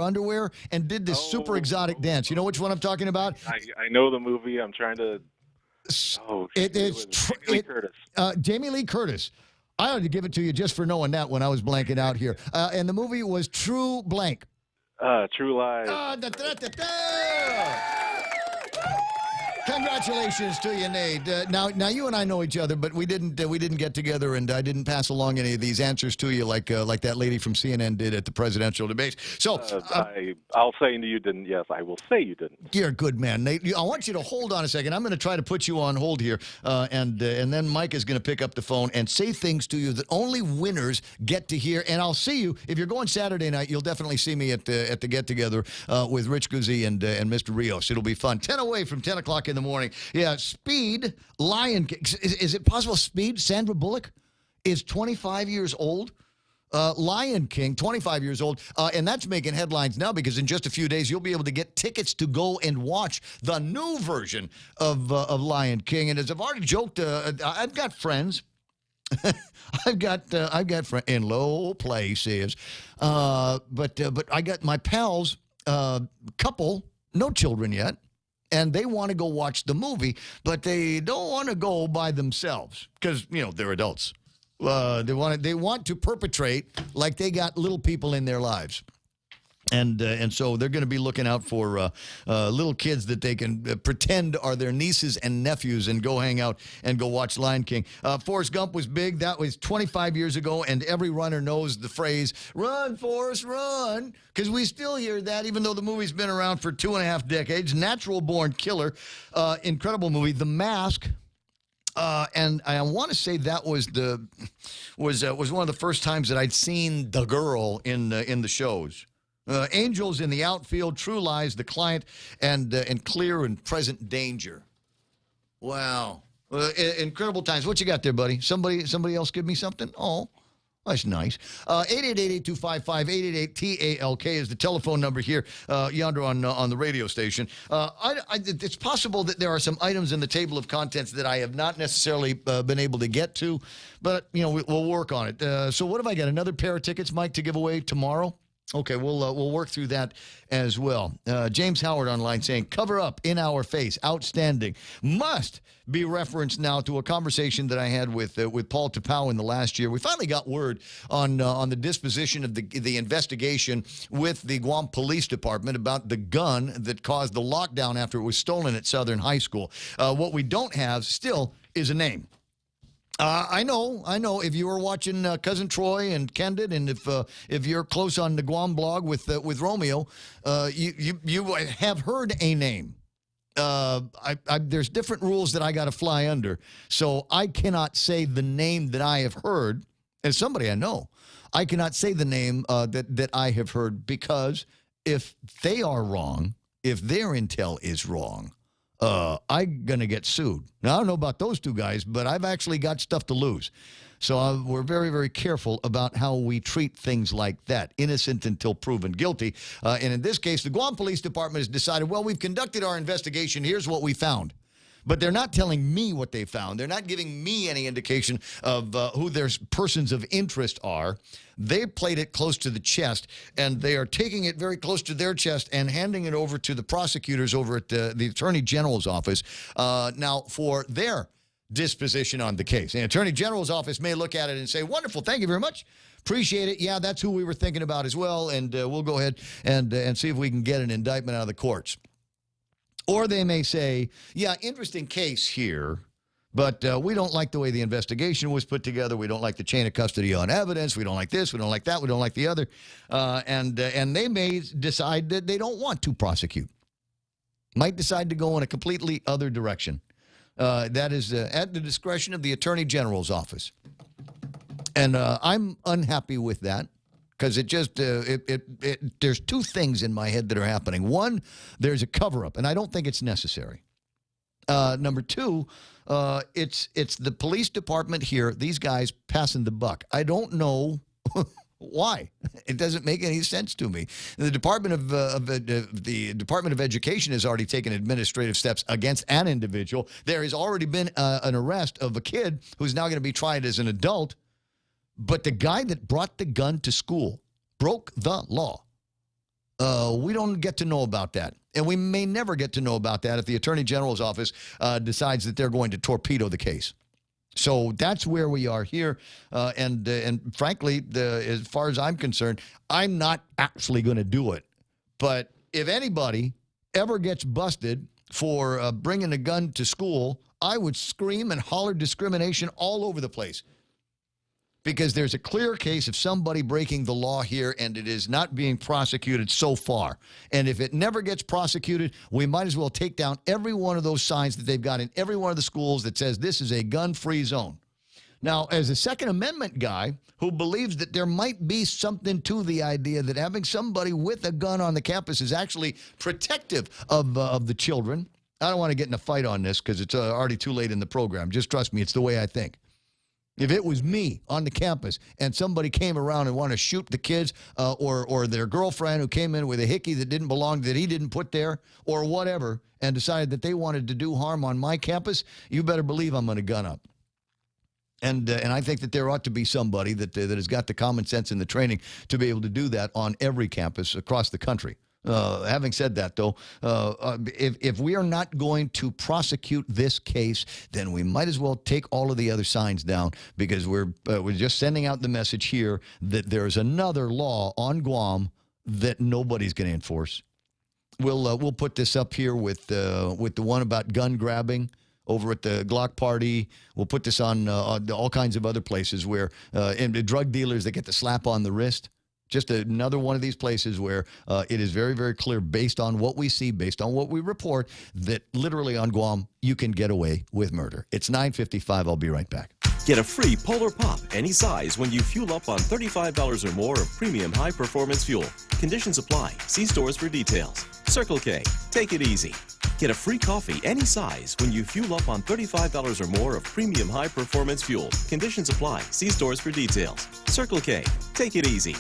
underwear and did this super exotic dance. You know which one I'm talking about? I know the movie. I'm trying to. Oh, Jamie Lee Curtis. Jamie Lee Curtis. I ought to give it to you just for knowing that when I was blanking out here. And the movie was True Blank. True Lies. Congratulations to you, Nate. Now you and I know each other, but we didn't get together, and I didn't pass along any of these answers to you like that lady from CNN did at the presidential debates. So I'll say you didn't. Yes, I will say you didn't. You're a good man, Nate. I want you to hold on a second. I'm going to try to put you on hold here, and then Mike is going to pick up the phone and say things to you that only winners get to hear. And I'll see you if you're going Saturday night. You'll definitely see me at the get together with Rich Guzzi and Mr. Rios. It'll be fun. 10 away from 10 o'clock in the morning. Yeah, Speed, Lion King. Is it possible Speed, Sandra Bullock, is 25 years old? Lion King, 25 years old. And that's making headlines now because in just a few days, you'll be able to get tickets to go and watch the new version of Lion King. And as I've already joked, I've got friends. I've got friends in low places. But I got my pals, couple, no children yet. And they want to go watch the movie, but they don't want to go by themselves because, they're adults. They want to perpetrate like they got little people in their lives. And so they're going to be looking out for little kids that they can pretend are their nieces and nephews and go hang out and go watch Lion King. Forrest Gump was big. That was 25 years ago, and every runner knows the phrase, "Run, Forrest, run," because we still hear that even though the movie's been around for 2.5 decades. Natural Born Killer, incredible movie. The Mask. And I want to say that was one of the first times that I'd seen the girl in the shows. Angels in the Outfield, True Lies, The Client, and Clear and Present Danger. Wow, incredible times. What you got there, buddy? Somebody else give me something? Oh, that's nice. 888-825-888-TALK is the telephone number here yonder on the radio station. It's possible that there are some items in the table of contents that I have not necessarily been able to get to, but we'll work on it. So what have I got? Another pair of tickets, Mike, to give away tomorrow? Okay, we'll work through that as well. James Howard online saying, "Cover up in our face, outstanding." Must be referenced now to a conversation that I had with Paul Tapau in the last year. We finally got word on the disposition of the investigation with the Guam Police Department about the gun that caused the lockdown after it was stolen at Southern High School. What we don't have still is a name. I know. If you were watching Cousin Troy and Kendit, and if you're close on the Guam blog with Romeo, you have heard a name. there's different rules that I got to fly under. So I cannot say the name that I have heard, as somebody I know. I cannot say the name that I have heard, because if they are wrong, if their intel is wrong, I'm going to get sued. Now, I don't know about those two guys, but I've actually got stuff to lose. So we're very, very careful about how we treat things like that. Innocent until proven guilty. And in this case, the Guam Police Department has decided, well, we've conducted our investigation. Here's what we found. But they're not telling me what they found. They're not giving me any indication of who their persons of interest are. They played it close to the chest, and they are taking it very close to their chest and handing it over to the prosecutors over at the Attorney General's office now for their disposition on the case. The Attorney General's office may look at it and say, wonderful, thank you very much. Appreciate it. Yeah, that's who we were thinking about as well, and we'll go ahead and see if we can get an indictment out of the courts. Or they may say, yeah, interesting case here, but we don't like the way the investigation was put together. We don't like the chain of custody on evidence. We don't like this. We don't like that. We don't like the other. And they may decide that they don't want to prosecute. Might decide to go in a completely other direction. That is at the discretion of the Attorney General's office. And I'm unhappy with that. Because it just, there's two things in my head that are happening. One, there's a cover-up, and I don't think it's necessary. Number two, it's the police department here, these guys passing the buck. I don't know why. It doesn't make any sense to me. The Department of Education has already taken administrative steps against an individual. There has already been an arrest of a kid who's now going to be tried as an adult. But the guy that brought the gun to school broke the law. We don't get to know about that. And we may never get to know about that if the Attorney General's office decides that they're going to torpedo the case. So that's where we are here. And frankly, as far as I'm concerned, I'm not actually going to do it. But if anybody ever gets busted for bringing a gun to school, I would scream and holler discrimination all over the place. Because there's a clear case of somebody breaking the law here, and it is not being prosecuted so far. And if it never gets prosecuted, we might as well take down every one of those signs that they've got in every one of the schools that says this is a gun-free zone. Now, as a Second Amendment guy who believes that there might be something to the idea that having somebody with a gun on the campus is actually protective of the children, I don't want to get in a fight on this because it's already too late in the program. Just trust me, it's the way I think. If it was me on the campus and somebody came around and wanted to shoot the kids or their girlfriend who came in with a hickey that didn't belong, that he didn't put there or whatever, and decided that they wanted to do harm on my campus, you better believe I'm going to gun up. And I think that there ought to be somebody that has got the common sense and the training to be able to do that on every campus across the country. Having said that, though, if we are not going to prosecute this case, then we might as well take all of the other signs down, because we're just sending out the message here that there's another law on Guam that nobody's going to enforce. We'll put this up here with the one about gun grabbing over at the Glock party. We'll put this on all kinds of other places where and the drug dealers that get the slap on the wrist. Just another one of these places where it is very, very clear, based on what we see, based on what we report, that literally on Guam, you can get away with murder. It's 9:55. I'll be right back. Get a free Polar Pop any size when you fuel up on $35 or more of premium high-performance fuel. Conditions apply. See stores for details. Circle K. Take it easy. Get a free coffee any size when you fuel up on $35 or more of premium high-performance fuel. Conditions apply. See stores for details. Circle K. Take it easy.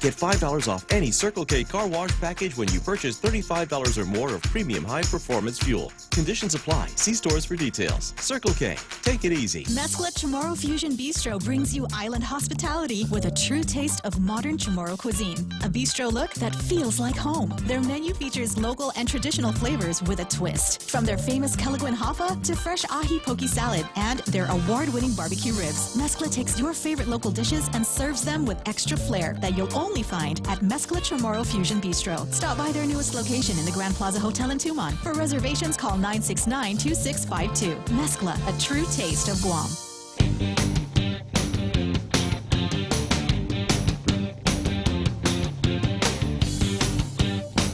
Get $5 off any Circle K car wash package when you purchase $35 or more of premium high-performance fuel. Conditions apply. See stores for details. Circle K. Take it easy. Mescla Chamorro Fusion Bistro brings you island hospitality with a true taste of modern Chamorro cuisine. A bistro look that feels like home. Their menu features local and traditional flavors with a twist. From their famous Kelaguen Hapa to fresh ahi poke salad and their award-winning barbecue ribs. Mescla takes your favorite local dishes and serves them with extra flair that you'll only find at Mescla Chamorro Fusion Bistro. Stop by their newest location in the Grand Plaza Hotel in Tumon. For reservations, call 969-2652. Mescla, a true taste of Guam.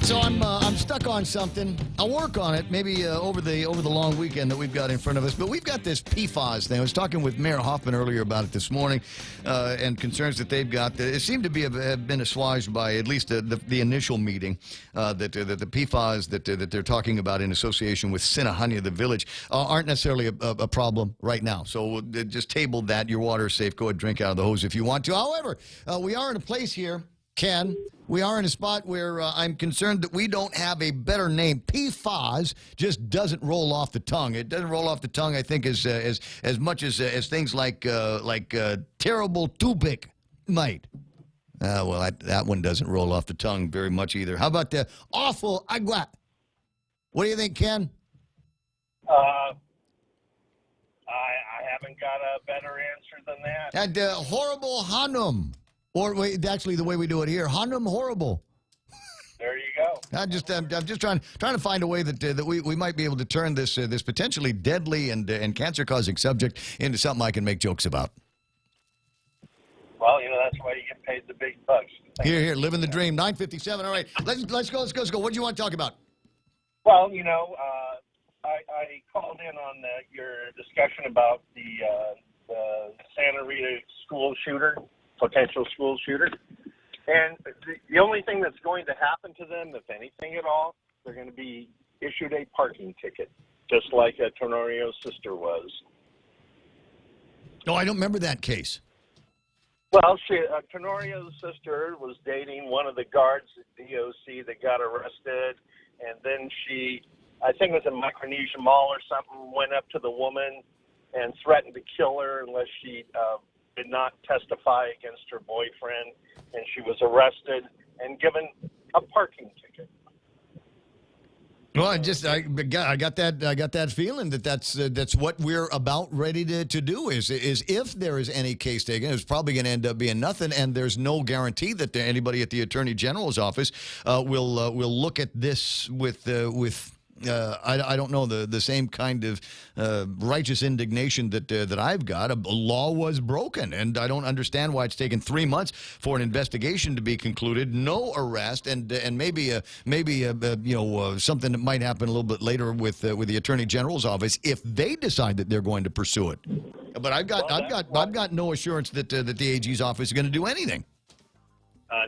So I'm stuck on on something. I'll work on it maybe over the long weekend that we've got in front of us. But we've got this PFAS thing. I was talking with Mayor Hoffman earlier about it this morning, and concerns that they've got. It seemed to have been assuaged by at least the initial meeting that the PFAS that they're talking about in association with Sinahanya, the village, aren't necessarily a problem right now. So just table that. Your water is safe. Go ahead, drink out of the hose if you want to. However, we are in a place here, Ken. We are in a spot where I'm concerned that we don't have a better name. PFAS just doesn't roll off the tongue. It doesn't roll off the tongue, I think, as much as things like terrible tubic might. Well, that one doesn't roll off the tongue very much either. How about the awful agua? What do you think, Ken? I haven't got a better answer than that. And horrible hanum. Or wait, actually, the way we do it here, hanum horrible. There you go. I'm just trying to find a way that we might be able to turn this potentially deadly and cancer-causing subject into something I can make jokes about. Well, that's why you get paid the big bucks. Here, living the dream. 9:57. All right, let's go. What do you want to talk about? Well, I called in on your discussion about the Santa Rita potential school shooter. And the only thing that's going to happen to them, if anything at all, they're going to be issued a parking ticket, just like Tenorio's sister was. Oh, I don't remember that case. Well, Tenorio's sister was dating one of the guards at DOC that got arrested, and then she, I think it was a Micronesia Mall or something, went up to the woman and threatened to kill her unless she did not testify against her boyfriend, and she was arrested and given a parking ticket. Well, I got that feeling that's what we're about ready to do. Is if there is any case taken, it's probably going to end up being nothing, and there's no guarantee that anybody at the Attorney General's office will look at this with. I don't know, the same kind of righteous indignation that I've got. A law was broken, and I don't understand why it's taken 3 months for an investigation to be concluded, no arrest, and maybe something that might happen a little bit later with the Attorney General's office if they decide that they're going to pursue it. But I've got no assurance that the AG's office is going to do anything.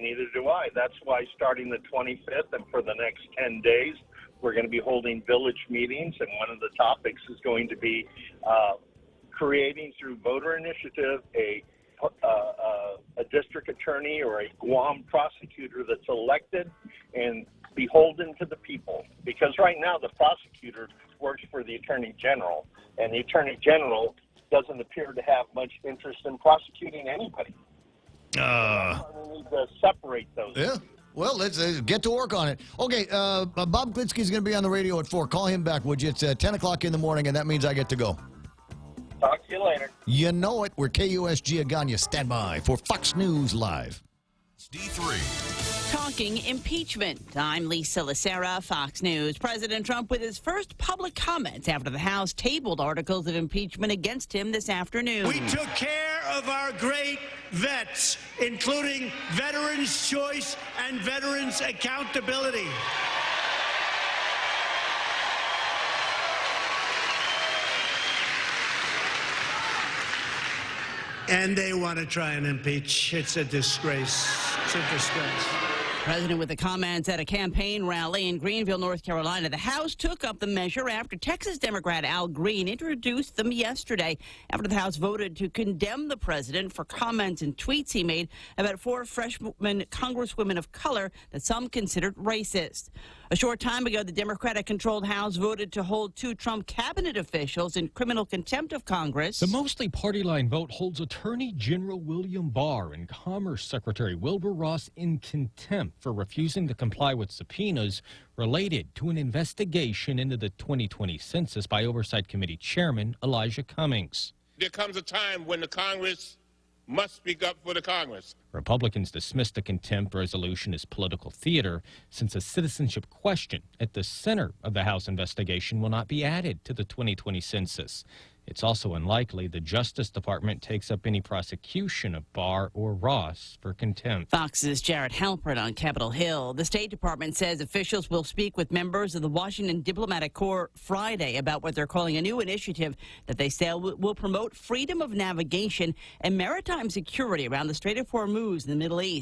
Neither do I. That's why starting the 25th and for the next 10 days, we're going to be holding village meetings, and one of the topics is going to be creating through voter initiative a district attorney or a Guam prosecutor that's elected and beholden to the people. Because right now the prosecutor works for the Attorney General, and the Attorney General doesn't appear to have much interest in prosecuting anybody. We need to separate those. Yeah. Well, let's get to work on it. Okay, Bob Klitsky's going to be on the radio at 4. Call him back, would you? It's 10 o'clock in the morning, and that means I get to go. Talk to you later. You know it. We're KUSG Agana. Stand by for Fox News Live. D3. Talking impeachment. I'm Lisa Lacera, Fox News. President Trump with his first public comments after the House tabled articles of impeachment against him this afternoon. We took care of our great vets, including Veterans' Choice and Veterans' Accountability. And they want to try and impeach. It's a disgrace. It's a disgrace. President with the comments at a campaign rally in Greenville, North Carolina. The House took up the measure after Texas Democrat Al Green introduced them yesterday after the House voted to condemn the president for comments and tweets he made about 4 freshman congresswomen of color that some considered racist. A short time ago, the Democratic-controlled House voted to hold 2 Trump cabinet officials in criminal contempt of Congress. The mostly party-line vote holds Attorney General William Barr and Commerce Secretary Wilbur Ross in contempt for refusing to comply with subpoenas related to an investigation into the 2020 census by Oversight Committee Chairman Elijah Cummings. There comes a time when the Congress must speak up for the Congress. Republicans dismissed the contempt resolution as political theater since a citizenship question at the center of the House investigation will not be added to the 2020 census. It's also unlikely the Justice Department takes up any prosecution of Barr or Ross for contempt. Fox's Jared Halpern on Capitol Hill. The State Department says officials will speak with members of the Washington Diplomatic Corps Friday about what they're calling a new initiative that they say will promote freedom of navigation and maritime security around the Strait of Hormuz in the Middle East.